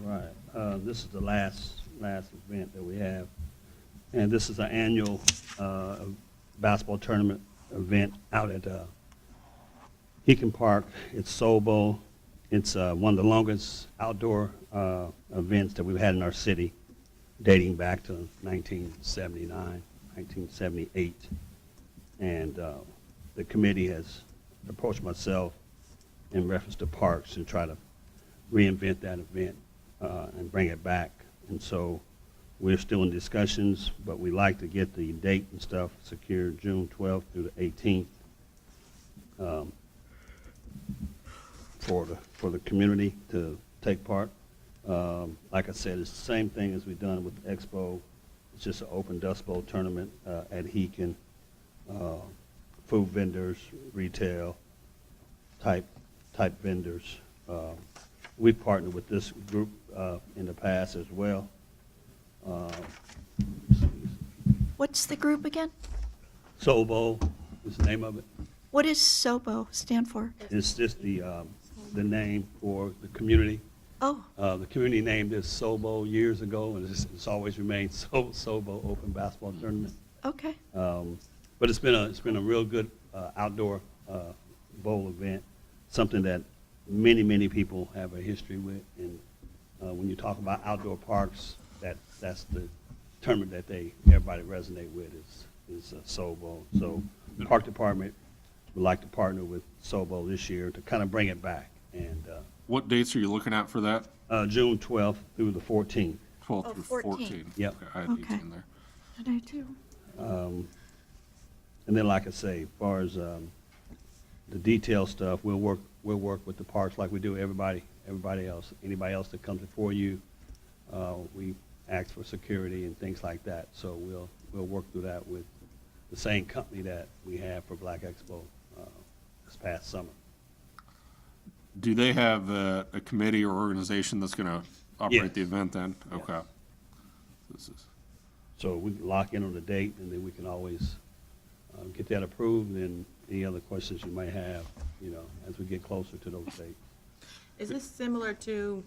Right. This is the last event that we have. And this is an annual basketball tournament event out at Heacon Park. It's Sobo. It's one of the longest outdoor events that we've had in our city, dating back to 1979, 1978. And the committee has approached myself in reference to parks and try to reinvent that event and bring it back. And so we're still in discussions, but we like to get the date and stuff secured June 12th through the 18th for the community to take part. Like I said, it's the same thing as we've done with the Expo. It's just an open Dust Bowl tournament at Heacon. Food vendors, retail type vendors. We've partnered with this group in the past as well. What's the group again? Sobo is the name of it. What does SOBO stand for? It's just the name for the community. Oh, The community named this Sobo years ago, and it's always remained Sobo Open Basketball Tournament. okay. But it's been a real good outdoor bowl event, something that many people have a history with. And when you talk about outdoor parks, that's the tournament that everybody resonate with is Sobo. So the park department would like to partner with Sobo this year to kind of bring it back. And What dates are you looking at for that? June 12th through the 14th. 12 Oh, through 14. 14? Yep. Okay, I had Okay. 18 there. I do too. And then, like I say, as far as the detail stuff, we'll work with the parks like we do everybody else. Anybody else that comes before you, we ask for security and things like that. So we'll work through that with the same company that we have for Black Expo this past summer. Do they have a committee or organization that's going to operate Yes. the event then? Yes. Okay. This is, So we can lock in on the date, and then we can always get that approved, and any other questions you might have, as we get closer to those dates. Is this similar to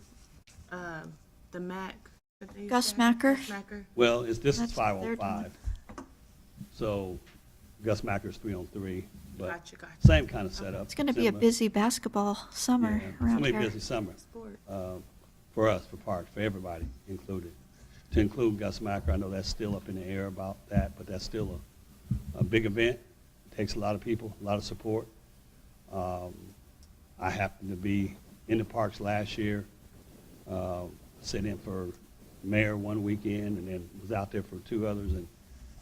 the MAC? that they used Gus to have? Macker? Gus Macker? Well, this is That's what they're 5-on-5. So Gus Macker's 3-on-3, but Gotcha. same kind of setup. It's going to be a similar. busy basketball summer Yeah, it's around gonna be a here. busy summer Sport. for us, for parks, for everybody included. To include Gus Macker, I know that's still up in the air about that, but that's still a big event. Takes a lot of people, a lot of support. I happened to be in the parks last year, sat in for mayor one weekend, and then was out there for 2 others, and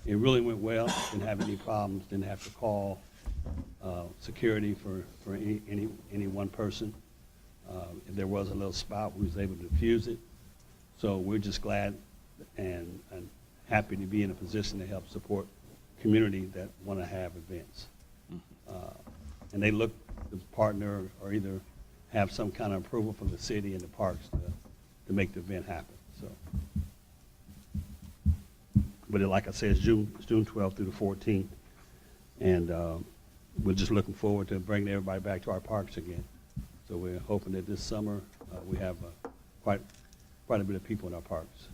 it really went well. Didn't have any problems, didn't have to call security for any one person. If there was a little spot, we was able to diffuse it. So we're just glad and happy to be in a position to help support community that want to have events. And they look to partner or either have some kind of approval from the city and the parks to make the event happen, so. But like I said, it's June 12th through the 14th, and we're just looking forward to bringing everybody back to our parks again. So we're hoping that this summer, we have quite a bit of people in our parks.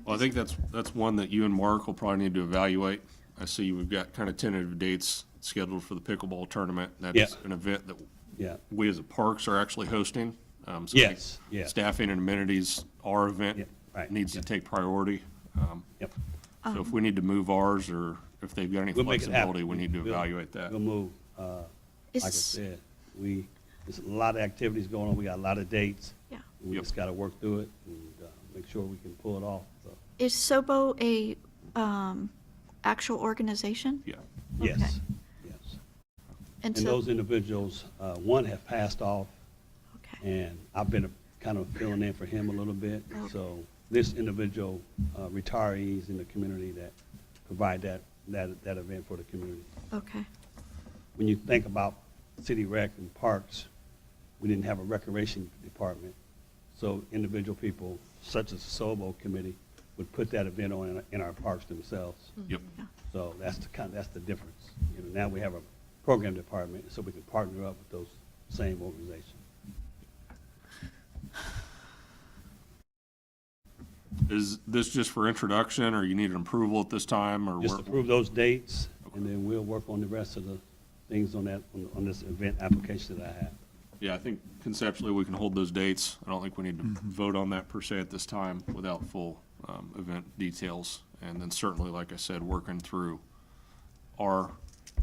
well, I think that's one that you and Mark will probably need to evaluate. I see we've got kind of tentative dates scheduled for the pickleball tournament. That's Yeah. an event that Yeah, we as a parks are actually hosting. So I think Yes, yeah. Staffing and amenities, our Yeah, event right, needs to yeah. take priority. Yep. So if we need to move ours, or if they've got any We'll make it happen. flexibility, we need to We'll- evaluate that. We'll move. Like I Is, said, there's a lot of activities going on. We got a lot of dates. yeah. We Yep. just got to work through it and make sure we can pull it off. So, Is SOBO a actual organization? Yeah. yes, Okay. yes. And And so, those individuals, one have passed off, okay. and I've been kind of filling in for him a little bit. Okay. So this individual, retirees in the community that provide that that event for the community. Okay, When you think about city rec and parks, we didn't have a recreation department. So individual people, such as the Sobo Committee, would put that event on in our parks themselves. Yep. So that's the difference. You know, now we have a program department, so we can partner up with those same organizations. Is this just for introduction, or you need an approval at this time, or? Just where- approve those dates, and then we'll work on the rest of the things on that, on this event application that I have. Yeah, I think conceptually we can hold those dates. I don't think we need to vote on that per se at this time without full event details. And then certainly, like I said, working through our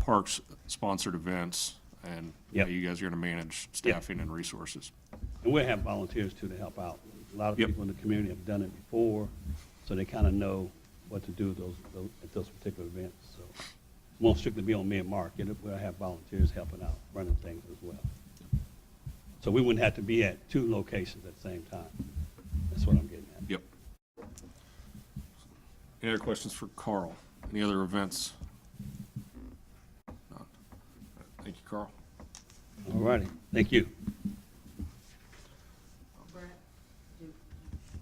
parks-sponsored events, and Yep. you guys are going to manage staffing and resources. And we'll have volunteers too to help out. A lot of Yep. people in the community have done it before, so they kind of know what to do at those particular events. So it won't strictly be on me and Mark. We'll have volunteers helping out, running things as well. So we wouldn't have to be at 2 locations at the same time. That's what I'm getting at. Yep. Any other questions for Carl? Any other events? None. Thank you, Carl. All righty, thank you. Brett, do you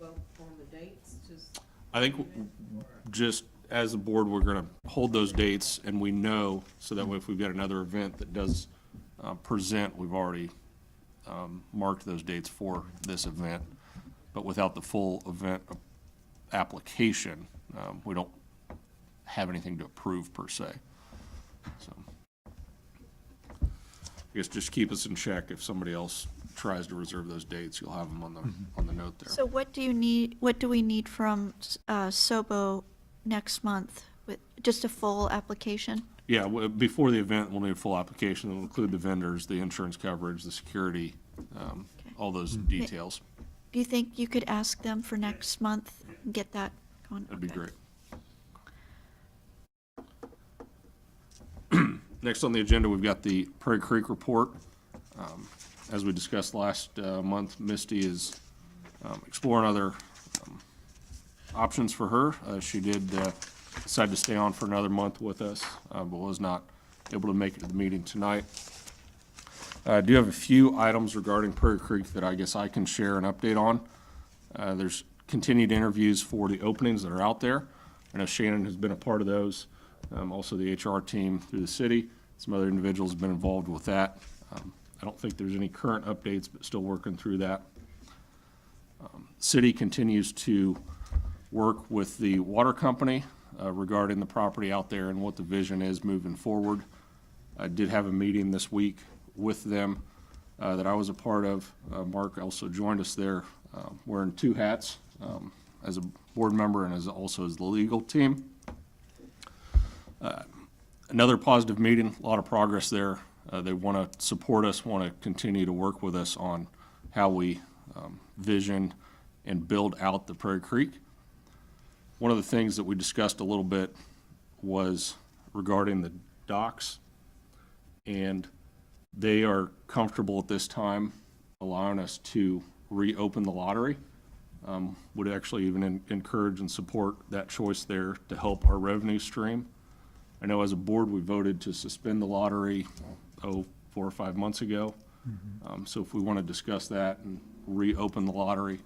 vote on the dates? Just I think just as a board, we're going to hold those dates, and we know, so that way if we've got another event that does present, we've already marked those dates for this event. But without the full event application, we don't have anything to approve per se. So I guess just keep us in check. If somebody else tries to reserve those dates, you'll have them on the note there. so what do we need from Sobo next month? With just a full application? Yeah, before the event, we'll need a full application. It'll include the vendors, the insurance coverage, the security, all those details. Do you think you could ask them for next month and get that going? That'd be Okay. great. Next on the agenda, we've got the Prairie Creek report. As we discussed last month, Misty is exploring other options for her. She did decide to stay on for another month with us, but was not able to make it to the meeting tonight. I do have a few items regarding Prairie Creek that I guess I can share an update on. There's continued interviews for the openings that are out there. I know Shannon has been a part of those. Also the HR team through the city. Some other individuals have been involved with that. I don't think there's any current updates, but still working through that. City continues to work with the water company regarding the property out there and what the vision is moving forward. I did have a meeting this week with them that I was a part of. Mark also joined us there wearing 2 hats as a board member and also as the legal team. Another positive meeting, a lot of progress there. They want to support us, want to continue to work with us on how we vision and build out the Prairie Creek. One of the things that we discussed a little bit was regarding the docks, and they are comfortable at this time allowing us to reopen the lottery. Would actually even encourage and support that choice there to help our revenue stream. I know as a board, we voted to suspend the lottery, 4 or 5 months ago. So if we want to discuss that and reopen the lottery,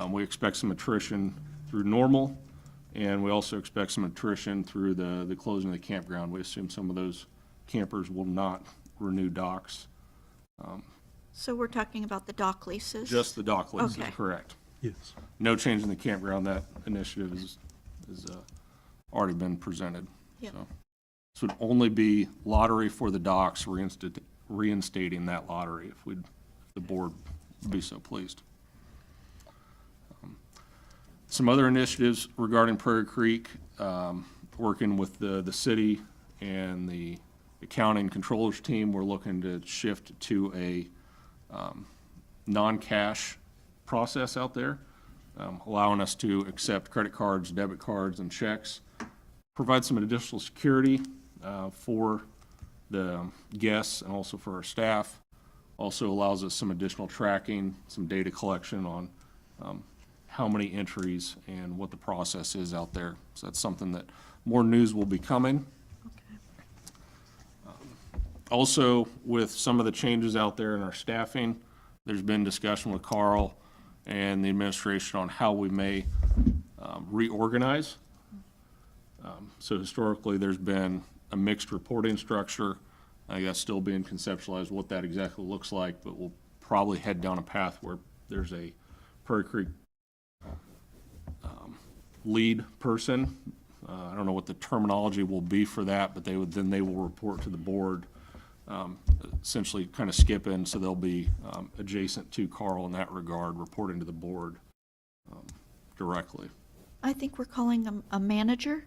we expect some attrition through normal, and we also expect some attrition through the closing of the campground. We assume some of those campers will not renew docks. So we're talking about the dock leases? Just the dock leases, Okay. correct. Yes. No change in the campground. That initiative is already been presented. Yep. So this would only be lottery for the docks, reinstating that lottery if the board would be so pleased. Some other initiatives regarding Prairie Creek, working with the city and the accounting controllers team, we're looking to shift to a non-cash process out there, allowing us to accept credit cards, debit cards, and checks, provide some additional security for the guests and also for our staff. Also allows us some additional tracking, some data collection on how many entries and what the process is out there. So that's something that more news will be coming. Also, with some of the changes out there in our staffing, there's been discussion with Carl and the administration on how we may reorganize. So historically, there's been a mixed reporting structure. I guess still being conceptualized what that exactly looks like, but we'll probably head down a path where there's a Prairie Creek lead person. I don't know what the terminology will be for that, but they will report to the board, essentially kind of skip in, so they'll be adjacent to Carl in that regard, reporting to the board directly. I think we're calling them a manager.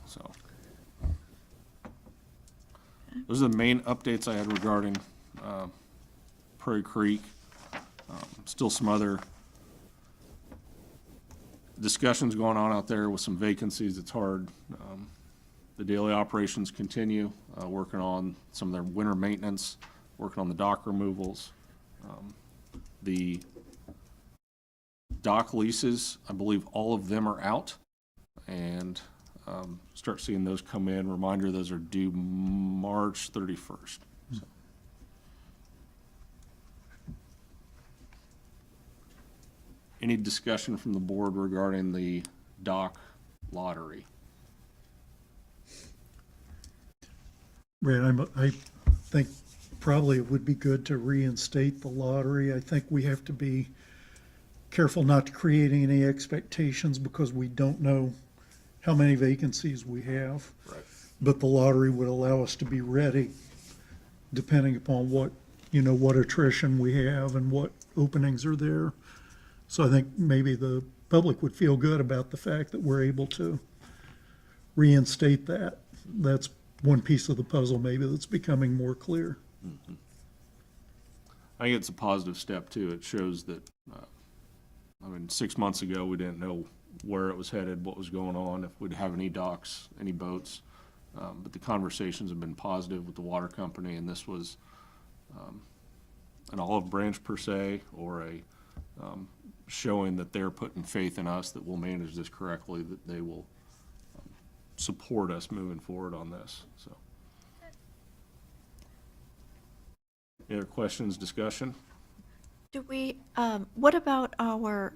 So those are the main updates I had regarding Prairie Creek. Still some other discussions going on out there with some vacancies. It's hard. The daily operations continue, working on some of their winter maintenance, working on the dock removals. The dock leases, I believe all of them are out, and start seeing those come in. Reminder, those are due March 31st. So. Any discussion from the board regarding the dock lottery? Brad, I think probably it would be good to reinstate the lottery. I think we have to be careful not to create any expectations because we don't know how many vacancies we have. Right. But the lottery would allow us to be ready depending upon what attrition we have and what openings are there. So I think maybe the public would feel good about the fact that we're able to reinstate that. That's one piece of the puzzle maybe that's becoming more clear. Mm-hmm. I think it's a positive step too. It shows that, 6 months ago, we didn't know where it was headed, what was going on, if we'd have any docks, any boats. But the conversations have been positive with the water company, and this was an olive branch per se, or a showing that they're putting faith in us that we'll manage this correctly, that they will support us moving forward on this. So, any other questions, discussion? Do we, what about our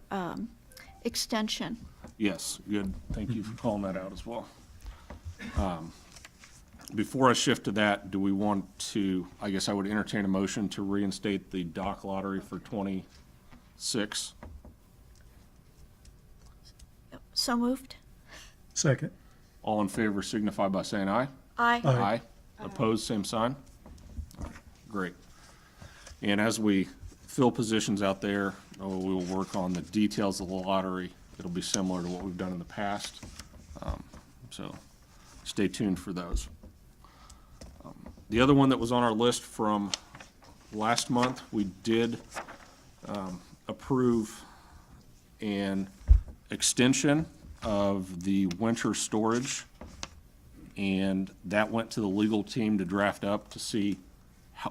extension? Yes, good. Thank you for calling that out as well. Before I shift to that, do we want to, I guess I would entertain a motion to reinstate the dock lottery for 26. So moved? Second. All in favor signify by saying aye. Aye. Aye. Opposed, same sign. Great. And as we fill positions out there, we will work on the details of the lottery. It'll be similar to what we've done in the past. So stay tuned for those. The other one that was on our list from last month, we did approve an extension of the winter storage, and that went to the legal team to draft up to see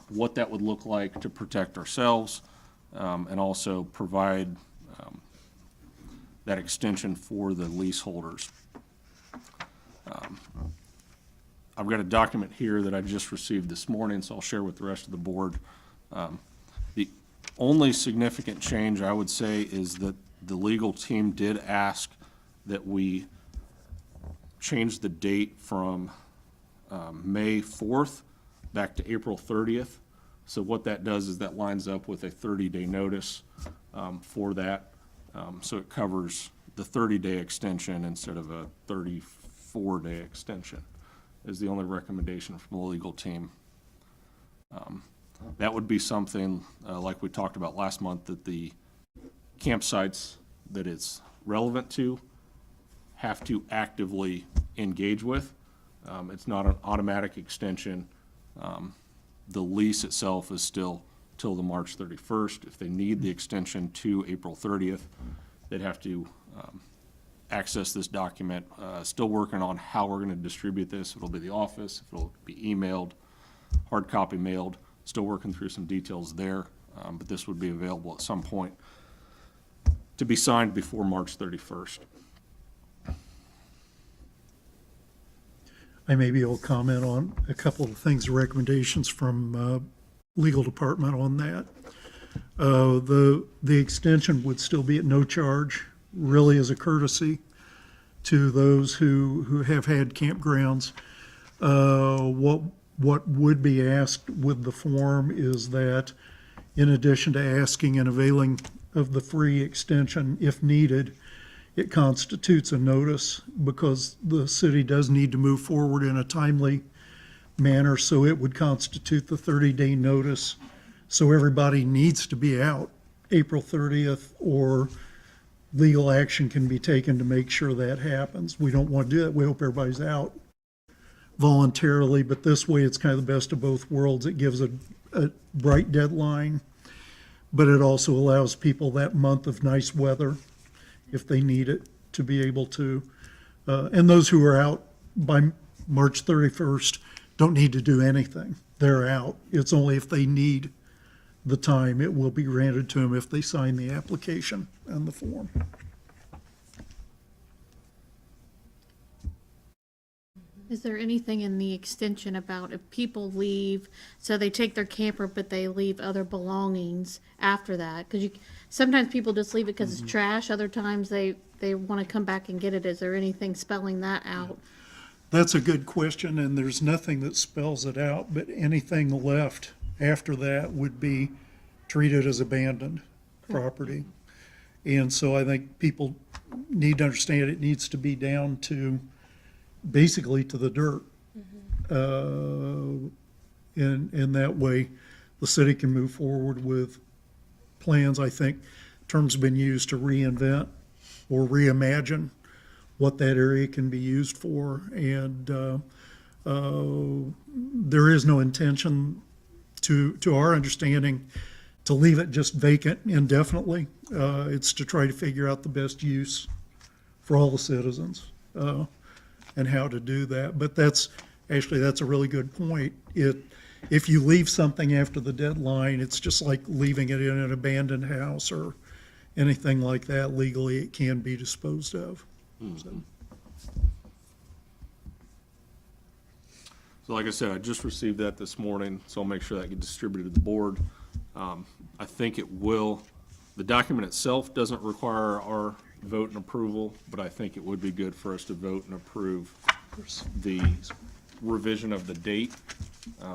what that would look like to protect ourselves, and also provide that extension for the leaseholders. I've got a document here that I just received this morning, so I'll share with the rest of the board. The only significant change I would say is that the legal team did ask that we change the date from May 4th back to April 30th. So what that does is that lines up with a 30-day notice for that. So it covers the 30-day extension instead of a 34-day extension is the only recommendation from the legal team. That would be something, like we talked about last month, that the campsites that it's relevant to have to actively engage with. It's not an automatic extension. The lease itself is still till the March 31st. If they need the extension to April 30th, they'd have to access this document. Still working on how we're going to distribute this. If it'll be the office, if it'll be emailed, hard copy mailed. Still working through some details there, but this would be available at some point to be signed before March 31st. I maybe will comment on a couple of things, recommendations from legal department on that. The extension would still be at no charge, really as a courtesy to those who have had campgrounds. What would be asked with the form is that, in addition to asking and availing of the free extension if needed, it constitutes a notice because the city does need to move forward in a timely manner, so it would constitute the 30-day notice. So everybody needs to be out April 30th, or legal action can be taken to make sure that happens. We don't want to do that. We hope everybody's out voluntarily, but this way it's kind of the best of both worlds. It gives a bright deadline, but it also allows people that month of nice weather, if they need it, to be able to, and those who are out by March 31st don't need to do anything. They're out. It's only if they need the time, it will be granted to them if they sign the application and the form. Is there anything in the extension about if people leave, so they take their camper, but they leave other belongings after that? Because sometimes people just leave it because it's trash, other times they want to come back and get it. Is there anything spelling that out? That's a good question, and there's nothing that spells it out, but anything left after that would be treated as abandoned property. And so I think people need to understand it needs to be down to, basically to the dirt. In that way, the city can move forward with plans. I think terms have been used to reinvent or reimagine what that area can be used for. And there is no intention, to our understanding, to leave it just vacant indefinitely. It's to try to figure out the best use for all the citizens and how to do that. But that's a really good point. If you leave something after the deadline, it's just like leaving it in an abandoned house or anything like that. Legally, it can be disposed of. So like I said, I just received that this morning, so I'll make sure that gets distributed to the board. I think it will, the document itself doesn't require our vote and approval, but I think it would be good for us to vote and approve the revision of the date,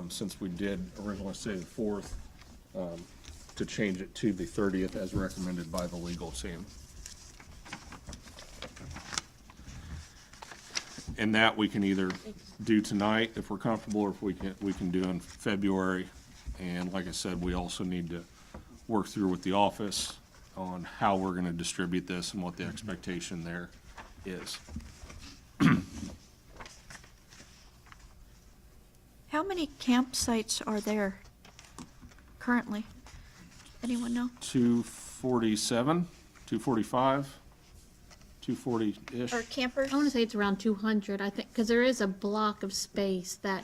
since we did originally say the 4th, to change it to the 30th as recommended by the legal team. And that we can either do tonight if we're comfortable, or if we can do in February. And like I said, we also need to work through with the office on how we're gonna distribute this and what the expectation there is. How many campsites are there currently? Anyone know? 247, 245, 240-ish. Or campers? I want to say it's around 200, I think, because there is a block of space that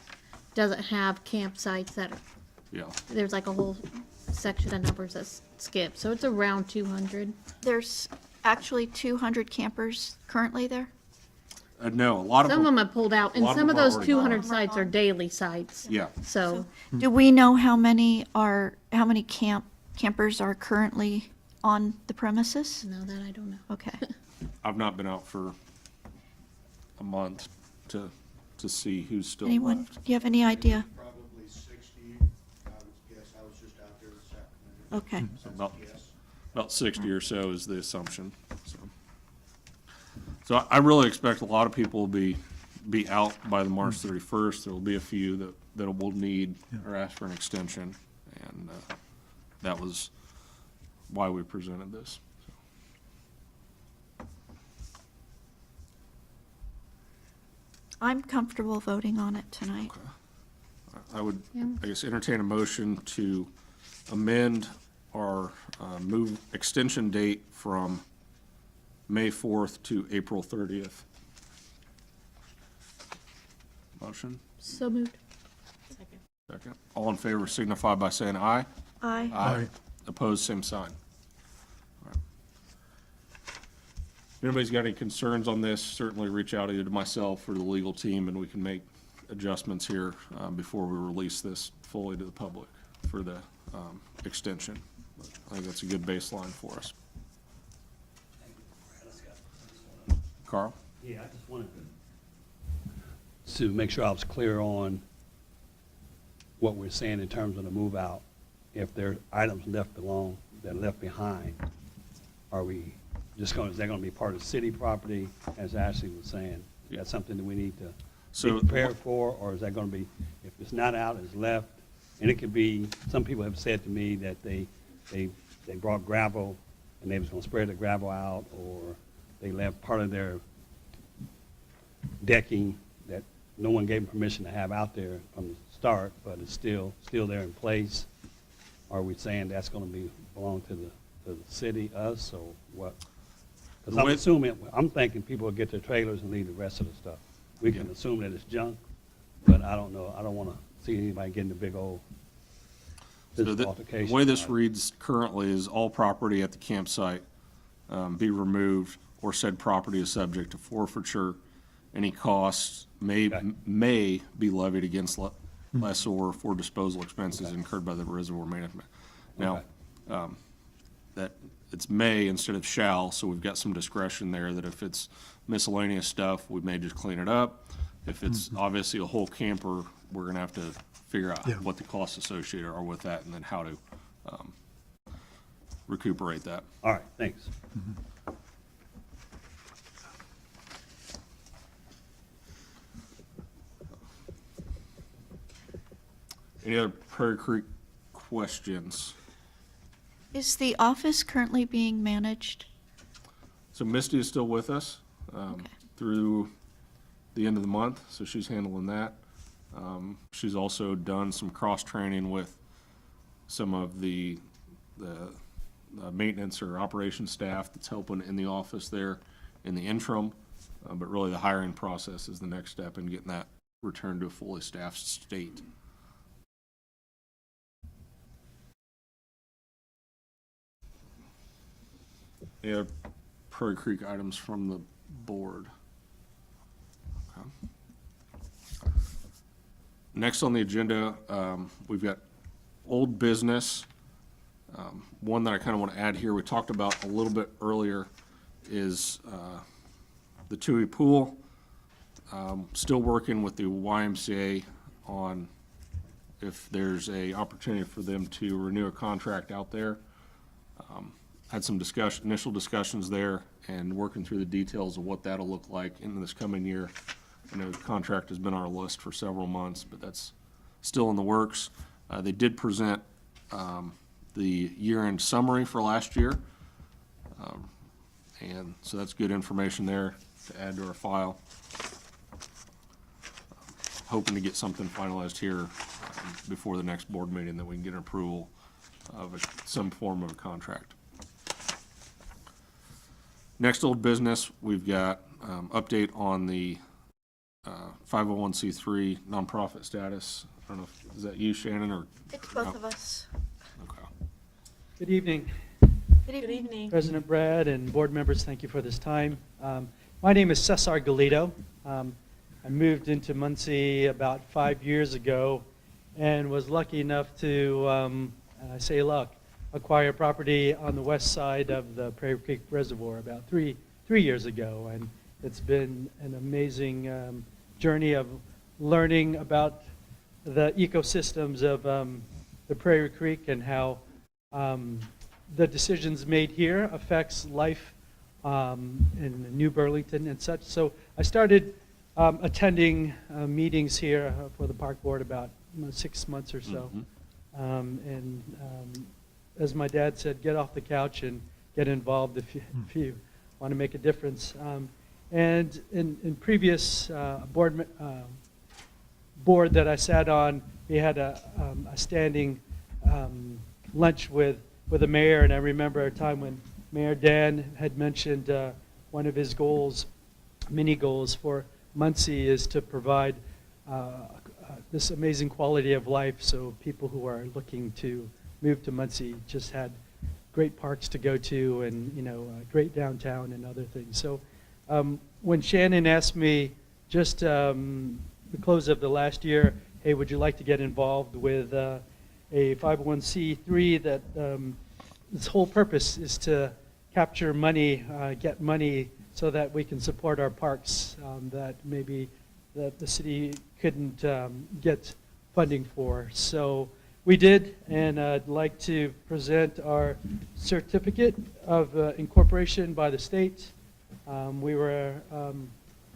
doesn't have campsites that, Yeah, there's like a whole section of numbers that's skipped, so it's around 200. There's actually 200 campers currently there? no, a lot of Some of them, them have pulled out, a and lot of some of them are those already 200 gone. sites are daily sites. yeah. So, Do we know how many campers are currently on the premises? no, that I don't know. Okay. I've not been out for a month to see who's still Anyone, left. do you have any idea? Probably 60, I would guess, I was just out there this afternoon. Okay. So about, Yes. about 60 or so is the assumption, so. So I really expect a lot of people will be out by the March 31st. There will be a few that will need or ask for an extension, and that was why we presented this. I'm comfortable voting on it tonight. I would, Yeah. I guess, entertain a motion to amend our move extension date from May 4th to April 30th. Motion, So moved. Second. second. All in favor signify by saying aye. Aye. Aye. Opposed, same sign. All right. If anybody's got any concerns on this, certainly reach out either to myself or the legal team, and we can make adjustments here before we release this fully to the public for the extension. I think that's a good baseline for us. Carl? Yeah, I just wanted to make sure I was clear on what we're saying in terms of the move out. If there are items that are left behind, are we just going, is that going to be part of city property, as Ashley was saying? Is that something that we need to be prepared for, or is that going to be, if it's not out, it's left? And it could be, some people have said to me that they brought gravel and they was going to spread the gravel out, or they left part of their decking that no one gave them permission to have out there from the start, but it's still there in place. Are we saying that's going to belong to the city, us, or what? Because I'm thinking people will get their trailers and leave the rest of the stuff. We can assume that it's junk, but I don't know. I don't want to see anybody getting a big old So physical the altercation. way this reads currently is all property at the campsite be removed, or said property is subject to forfeiture. Any costs may be levied against lessor for disposal expenses incurred by the reservoir management. Now, that it's may instead of shall, so we've got some discretion there that if it's miscellaneous stuff, we may just clean it up. If it's obviously a whole camper, we're gonna have to figure out what the costs associated are with that and then how to recuperate that. All right, thanks. Any other Prairie Creek questions? Is the office currently being managed? So Misty is still with us Okay. through the end of the month, so she's handling that. She's also done some cross-training with some of the maintenance or operations staff that's helping in the office there in the interim. But really, the hiring process is the next step in getting that returned to a fully staffed state. Any other Prairie Creek items from the board? Okay. Next on the agenda, we've got old business. One that I kind of want to add here, we talked about a little bit earlier, is the Tui Pool. Still working with the YMCA on if there's a opportunity for them to renew a contract out there. Had some initial discussions there and working through the details of what that'll look like in this coming year. I know the contract has been on our list for several months, but that's still in the works. They did present the year-end summary for last year. And so that's good information there to add to our file. Hoping to get something finalized here before the next board meeting that we can get an approval of some form of a contract. Next old business, we've got update on the 501c3 nonprofit status. I don't know, is that you, Shannon, or? It's both of us. Okay. Good evening, Good evening. President Brad and board members. Thank you for this time. My name is Cesar Galito. I moved into Muncie about 5 years ago and was lucky enough to, and I say luck, acquire property on the west side of the Prairie Creek Reservoir about three years ago. And it's been an amazing journey of learning about the ecosystems of the Prairie Creek and how the decisions made here affects life in New Burlington and such. So I started attending meetings here for the park board about 6 months or so. As my dad said, get off the couch and get involved if you want to make a difference. And in previous board that I sat on, we had a standing lunch with the mayor, and I remember a time when Mayor Dan had mentioned one of his goals, mini goals for Muncie, is to provide this amazing quality of life so people who are looking to move to Muncie just had great parks to go to, and great downtown and other things. So when Shannon asked me just the close of the last year, hey, would you like to get involved with a 501c3 that its whole purpose is to capture money, get money so that we can support our parks that maybe that the city couldn't get funding for. So we did, and I'd like to present our certificate of incorporation by the state. We were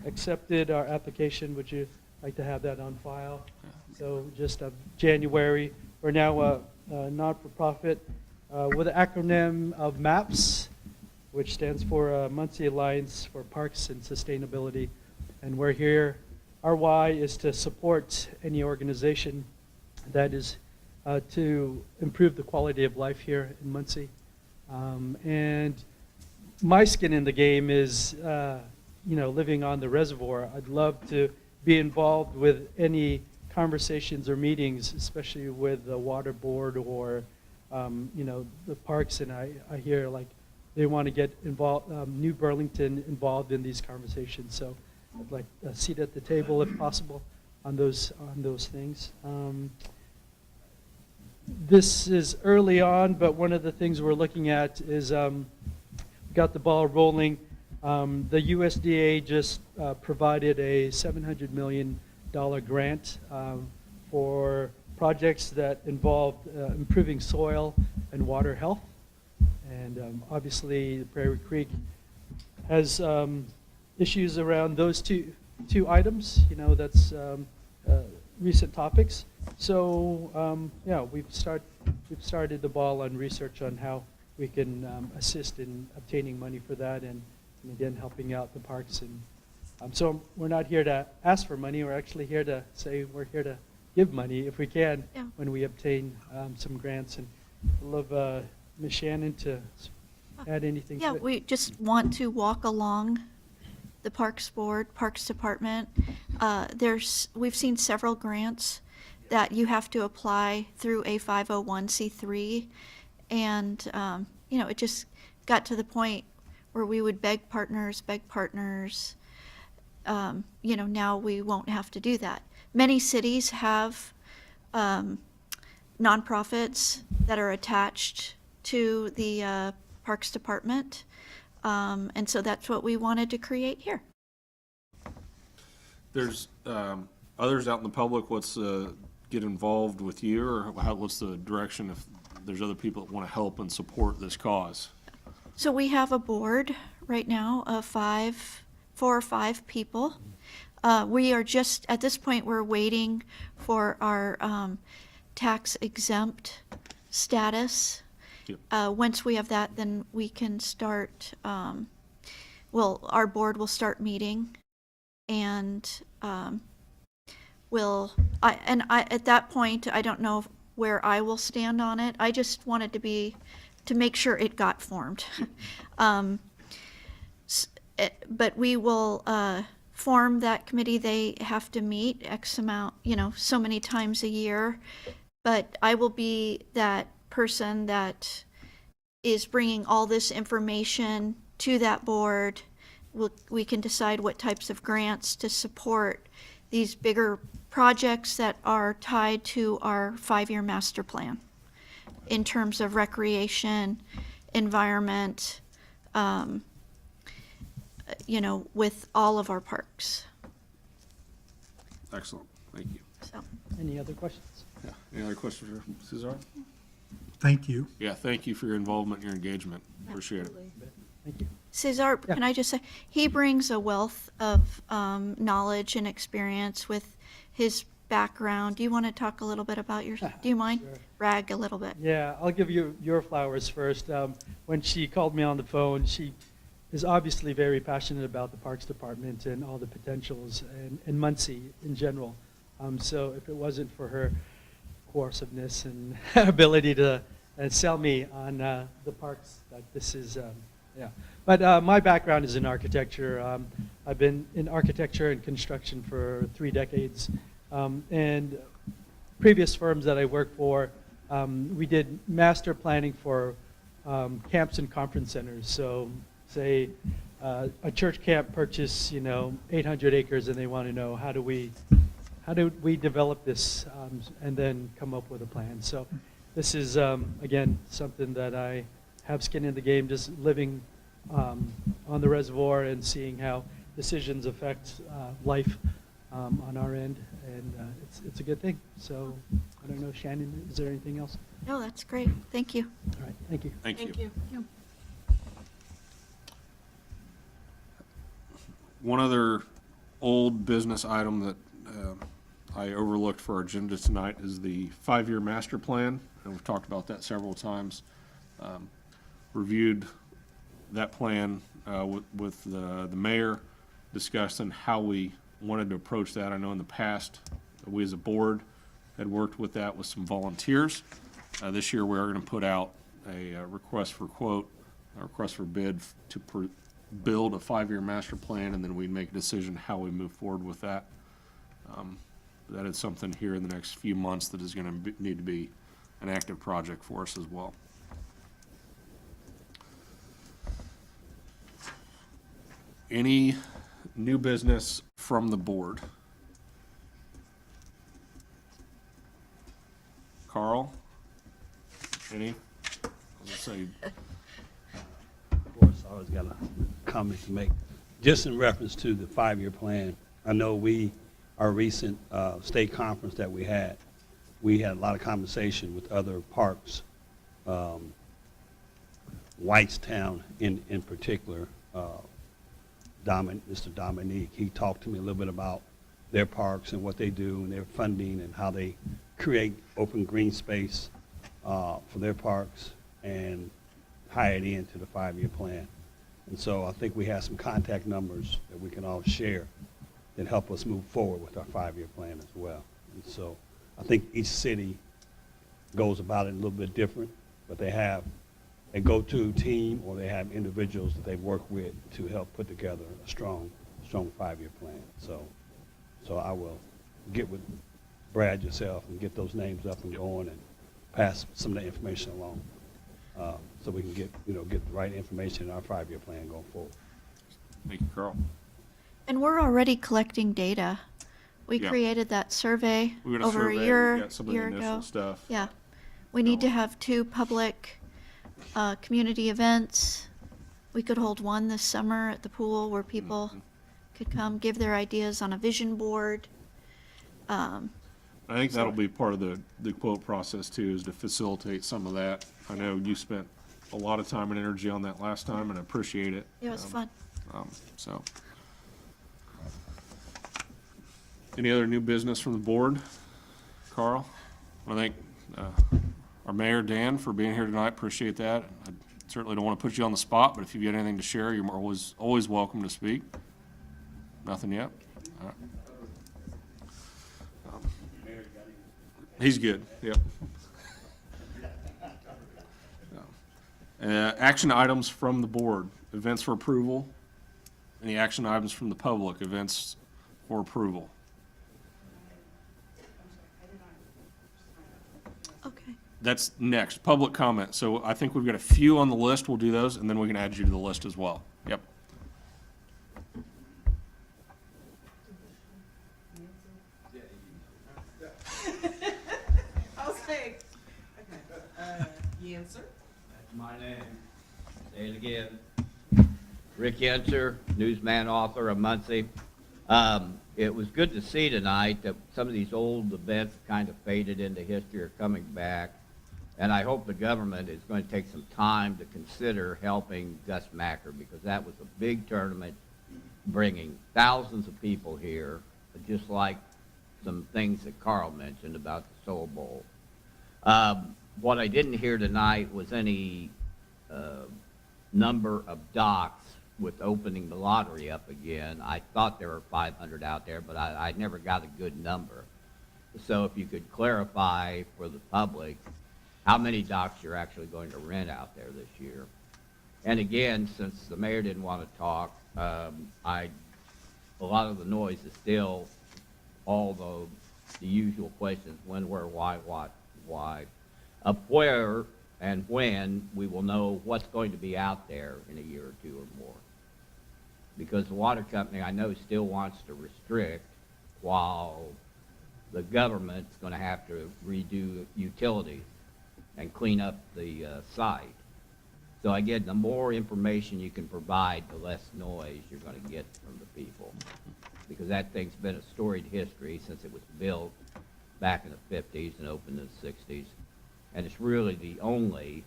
accepted our application. Would you like to have that on file? So just January, we're now a not-for-profit with an acronym of MAPS, which stands for Muncie Alliance for Parks and Sustainability. And we're here, our why is to support any organization that is to improve the quality of life here in Muncie. And my skin in the game is, living on the reservoir. I'd love to be involved with any conversations or meetings, especially with the water board or, the parks. And I hear like they want to get involved, New Burlington involved in these conversations. So I'd like a seat at the table if possible on those things. This is early on, but one of the things we're looking at is got the ball rolling. The USDA just provided a $700 million grant for projects that involve improving soil and water health. And obviously, Prairie Creek has issues around those two items. That's recent topics. So we've started the ball on research on how we can assist in obtaining money for that, and again helping out the parks. And so we're not here to ask for money. We're actually here to say we're here to give money if we can when we obtain some grants. And I'd love Ms. Shannon to add anything to it. We just want to walk along the Parks Board, Parks Department. We've seen several grants that you have to apply through a 501c3, and it just got to the point where we would beg partners. Now we won't have to do that. Many cities have nonprofits that are attached to the Parks Department, and so that's what we wanted to create here. There's others out in the public. What's get involved with you, or what's the direction if there's other people that want to help and support this cause? So we have a board right now of 4 or 5 people. We are just, at this point, we're waiting for our tax exempt status. Yep. Once we have that, then we can start, our board will start meeting, and at that point, I don't know where I will stand on it. I just wanted to make sure it got formed. But we will form that committee. They have to meet X amount, so many times a year. But I will be that person that is bringing all this information to that board. We can decide what types of grants to support these bigger projects that are tied to our 5-year master plan in terms of recreation, environment, with all of our parks. Excellent. Thank you. So, Any other questions? Yeah. Any other questions for Cesar? Thank you. Yeah. Thank you for your involvement and your engagement. Appreciate it. Thank you. Cesar, Yeah. can I just say, he brings a wealth of knowledge and experience with his background. Do you want to talk a little bit about do you mind? Sure. Brag a little bit. Yeah, I'll give you your flowers first. When she called me on the phone, she is obviously very passionate about the Parks Department and all the potentials and Muncie in general. So if it wasn't for her coerciveness and ability to sell me on the parks, this is, yeah. But my background is in architecture. I've been in architecture and construction for 3 decades. And previous firms that I worked for, we did master planning for camps and conference centers. So say a church can't purchase, 800 acres and they want to know how do we develop this and then come up with a plan. So this is, again, something that I have skin in the game, just living on the reservoir and seeing how decisions affect life on our end, and it's a good thing. So I don't know, Shannon, is there anything else? No, that's great. Thank you. All right, thank you. Thank you. Thank you. One other old business item that I overlooked for our agenda tonight is the 5-year master plan, and we've talked about that several times. Reviewed that plan with the mayor, discussed on how we wanted to approach that. I know in the past, we as a board had worked with that with some volunteers. This year, we are going to put out a request for quote, a request for bid to build a 5-year master plan, and then we'd make a decision how we move forward with that. That is something here in the next few months that is going to need to be an active project for us as well. Any new business from the board? Carl? Any? I'll just say, Of course, I always got a comment to make. Just in reference to the 5-year plan, I know our recent state conference that we had a lot of conversation with other parks, Whitestown in particular, Mr. Dominique, he talked to me a little bit about their parks and what they do and their funding and how they create open green space for their parks and tie it into the 5-year plan. And so I think we have some contact numbers that we can all share that help us move forward with our 5-year plan as well. And so I think each city goes about it a little bit different, but they have a go-to team or they have individuals that they work with to help put together a strong 5-year plan. So I will get with Brad yourself and get those names up and going and pass some of the information along so we can get the right information in our 5-year plan going forward. thank you, Carl. And we're already collecting data. We Yeah. created that survey We got a over survey, a we year got some of the year initial ago. stuff. Yeah. We need to have 2 public community events. We could hold one this summer at the pool where people could come give their ideas on a vision board. I think that'll be part of the quote process too, is to facilitate some of that. I know you spent a lot of time and energy on that last time, and I appreciate it. It was fun. So. Any other new business from the board? Carl? I thank our mayor, Dan, for being here tonight. Appreciate that. I certainly don't want to put you on the spot, but if you've got anything to share, you're always welcome to speak. Nothing yet? All right. He's good, yep. Action items from the board, events for approval. Any action items from the public, events for approval? Okay. That's next, public comment. So I think we've got a few on the list. We'll do those, and then we can add you to the list as well. Yep. I'll say, okay, Yancer. That's my name. Say it again. Rick Yenser, newsman, author of Muncie. It was good to see tonight that some of these old events kind of faded into history are coming back. And I hope the government is going to take some time to consider helping Gus Macker, because that was a big tournament bringing thousands of people here, just like some things that Carl mentioned about the Soul Bowl. What I didn't hear tonight was any number of docks with opening the lottery up again. I thought there were 500 out there, but I never got a good number. So if you could clarify for the public how many docks you're actually going to rent out there this year. And again, since the mayor didn't want to talk, a lot of the noise is still all the usual questions: when, where, why, what, why. Where and when we will know what's going to be out there in a year or two or more. Because the water company, I know, still wants to restrict, while the government's going to have to redo utilities and clean up the site. So again, the more information you can provide, the less noise you're going to get from the people. Because that thing's been a storied history since it was built back in the 50s and opened in the 60s. And it's really the only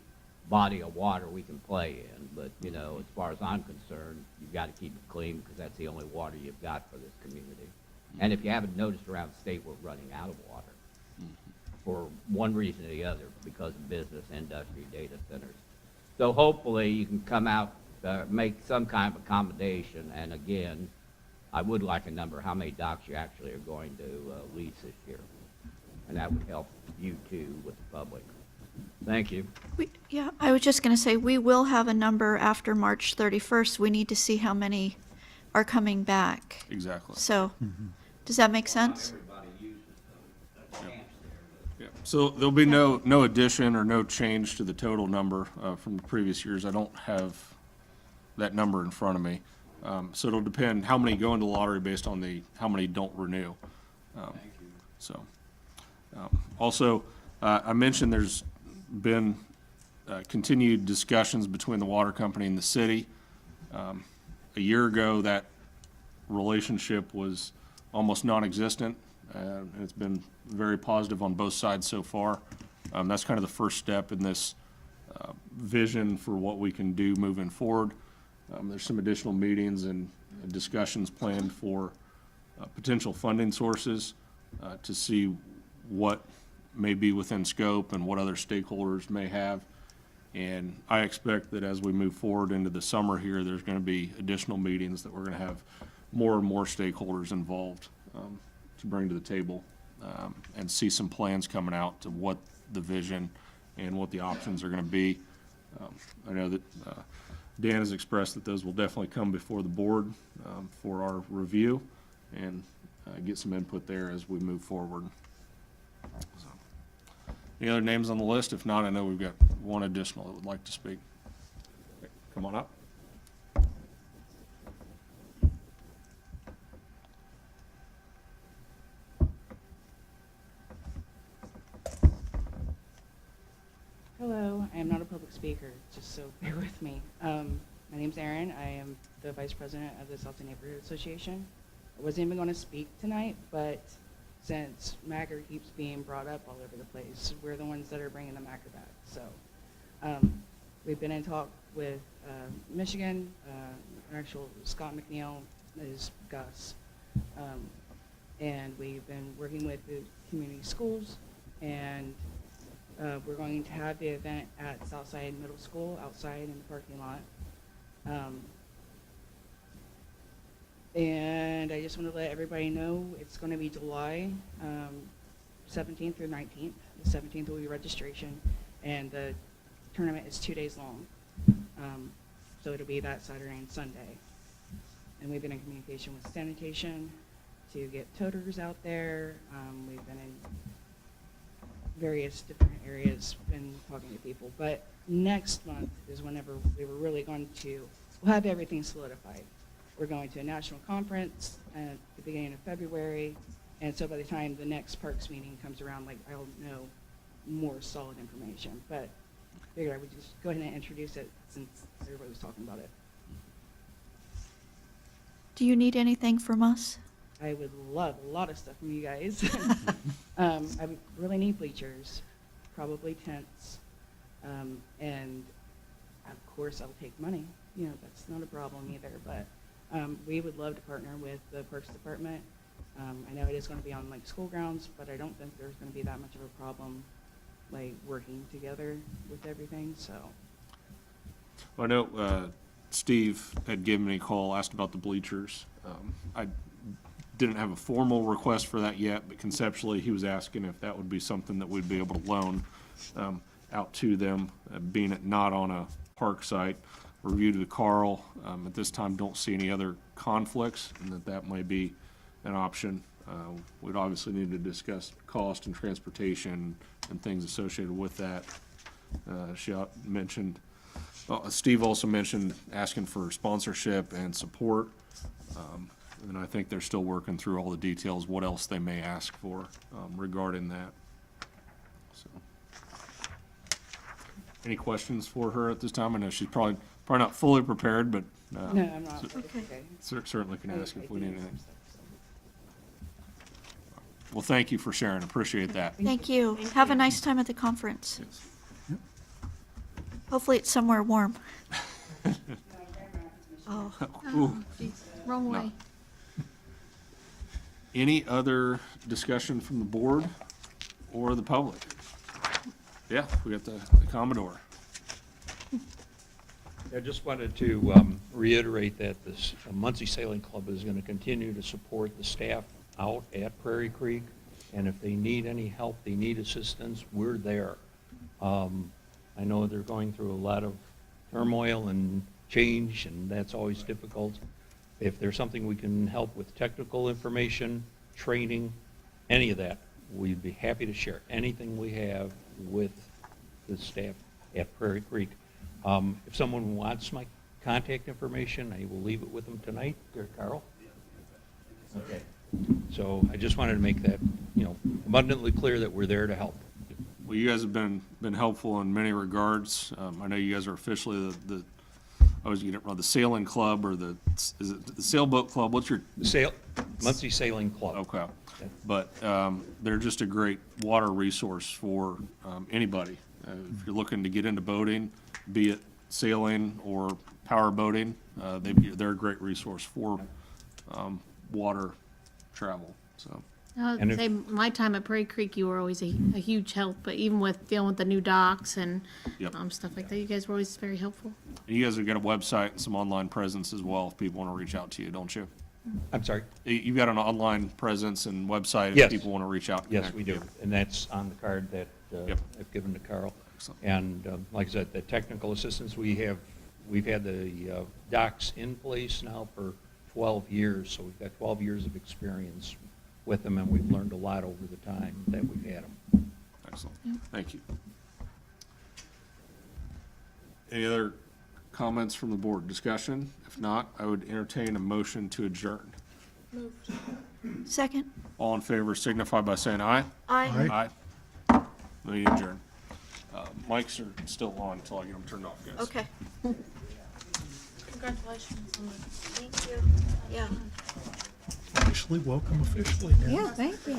body of water we can play in. But, you know, as far as I'm concerned, you've got to keep it clean because that's the only water you've got for this community. And if you haven't noticed, around the state, we're running out of water for one reason or the other, because of business, industry, data centers. So hopefully you can come out, make some kind of accommodation. And again, I would like a number, how many docks you actually are going to lease this year. And that would help you too with the public. Thank you. Yeah, I was just going to say, we will have a number after March 31st. We need to see how many are coming back. Exactly. So, does that make sense? Everybody uses the camps there. Yeah. So there'll be no addition or no change to the total number from the previous years. I don't have that number in front of me. So it'll depend how many go into the lottery based on how many don't renew. Also, I mentioned there's been continued discussions between the water company and the city. A year ago, that relationship was almost non-existent, and it's been very positive on both sides so far. That's kind of the first step in this vision for what we can do moving forward. There's some additional meetings and discussions planned for potential funding sources to see what may be within scope and what other stakeholders may have. And I expect that as we move forward into the summer here, there's going to be additional meetings that we're going to have more and more stakeholders involved to bring to the table and see some plans coming out to what the vision and what the options are going to be. I know that Dan has expressed that those will definitely come before the board for our review and get some input there as we move forward. So, any other names on the list? If not, I know we've got one additional that would like to speak. Okay, come on up. Hello, I am not a public speaker, just so bear with me. My name's Erin. I am the Vice President of the South End Neighborhood Association. I wasn't even going to speak tonight, but since Macker keeps being brought up all over the place, we're the ones that are bringing the Macker back. So we've been in talk with Michigan, actual Scott McNeil is Gus, and we've been working with the community schools, and we're going to have the event at Southside Middle School outside in the parking lot. And I just want to let everybody know it's going to be July 17th through 19th. The 17th will be registration, and the tournament is 2 days long. So it'll be that Saturday and Sunday. And we've been in communication with sanitation to get toters out there. We've been in various different areas, been talking to people. But next month is whenever we were really going to, we'll have everything solidified. We're going to a national conference at the beginning of February, and so by the time the next parks meeting comes around, like, I'll know more solid information. But I figured I would just go ahead and introduce it since everybody was talking about it. Do you need anything from us? I would love a lot of stuff from you guys. I would really need bleachers, probably tents, and of course I'll take money. You know, that's not a problem either, but we would love to partner with the Parks Department. I know it is going to be on like school grounds, but I don't think there's going to be that much of a problem like working together with everything, so. I know Steve had given me a call, asked about the bleachers. I didn't have a formal request for that yet, but conceptually he was asking if that would be something that we'd be able to loan out to them, being it not on a park site. Reviewed with Carl, at this time don't see any other conflicts, and that might be an option. We'd obviously need to discuss cost and transportation and things associated with that. Mentioned, Steve also mentioned asking for sponsorship and support. And I think they're still working through all the details, what else they may ask for regarding that. So, any questions for her at this time? I know she's probably not fully prepared, but No, I'm not. cer- It's okay. certainly can ask I if we do need some anything. stuff, so. Well, thank you for sharing, appreciate that. Thank you. Have a nice time at the conference. Yes. Hopefully it's somewhere warm. Oh, Ooh. Geez, wrong No. way. Any other discussion from the board or the public? Yeah, we got the Commodore. I just wanted to reiterate that this Muncie Sailing Club is going to continue to support the staff out at Prairie Creek, and if they need any help, they need assistance, we're there. I know they're going through a lot of turmoil and change, and that's always difficult. If there's something we can help with technical information, training, any of that, we'd be happy to share anything we have with the staff at Prairie Creek. If someone wants my contact information, I will leave it with them tonight. There, Carl? Okay. So I just wanted to make that, abundantly clear that we're there to help. Well, you guys have been helpful in many regards. I know you guys are officially I always get it wrong, the sailing club or is it the sailboat club? What's your? Muncie Sailing Club. Okay. But they're just a great water resource for anybody. If you're looking to get into boating, be it sailing or power boating, they're a great resource for water travel, so. And if- Say, my time at Prairie Creek, you were always a huge help, but even with dealing with the new docks and Yep. stuff like that, you guys were always very helpful. And you guys have got a website and some online presence as well if people want to reach out to you, don't you? I'm sorry? You've got an online presence and website if Yes. people want to reach out. and Yes, connect we with do, you. and that's on the card that Yep. I've given to Carl. Excellent. And like I said, the technical assistance we've had the docks in place now for 12 years, so we've got 12 years of experience with them, and we've learned a lot over the time that we've had them. Excellent. Thank you. Any other comments from the board? Discussion? If not, I would entertain a motion to adjourn. second. All in favor signify by saying aye. Aye. Aye. Meeting adjourned. Mics are still on until I get them turned off, guys. Okay. Congratulations on the. Thank you. Yeah. Officially, welcome officially now. Yeah, thank you.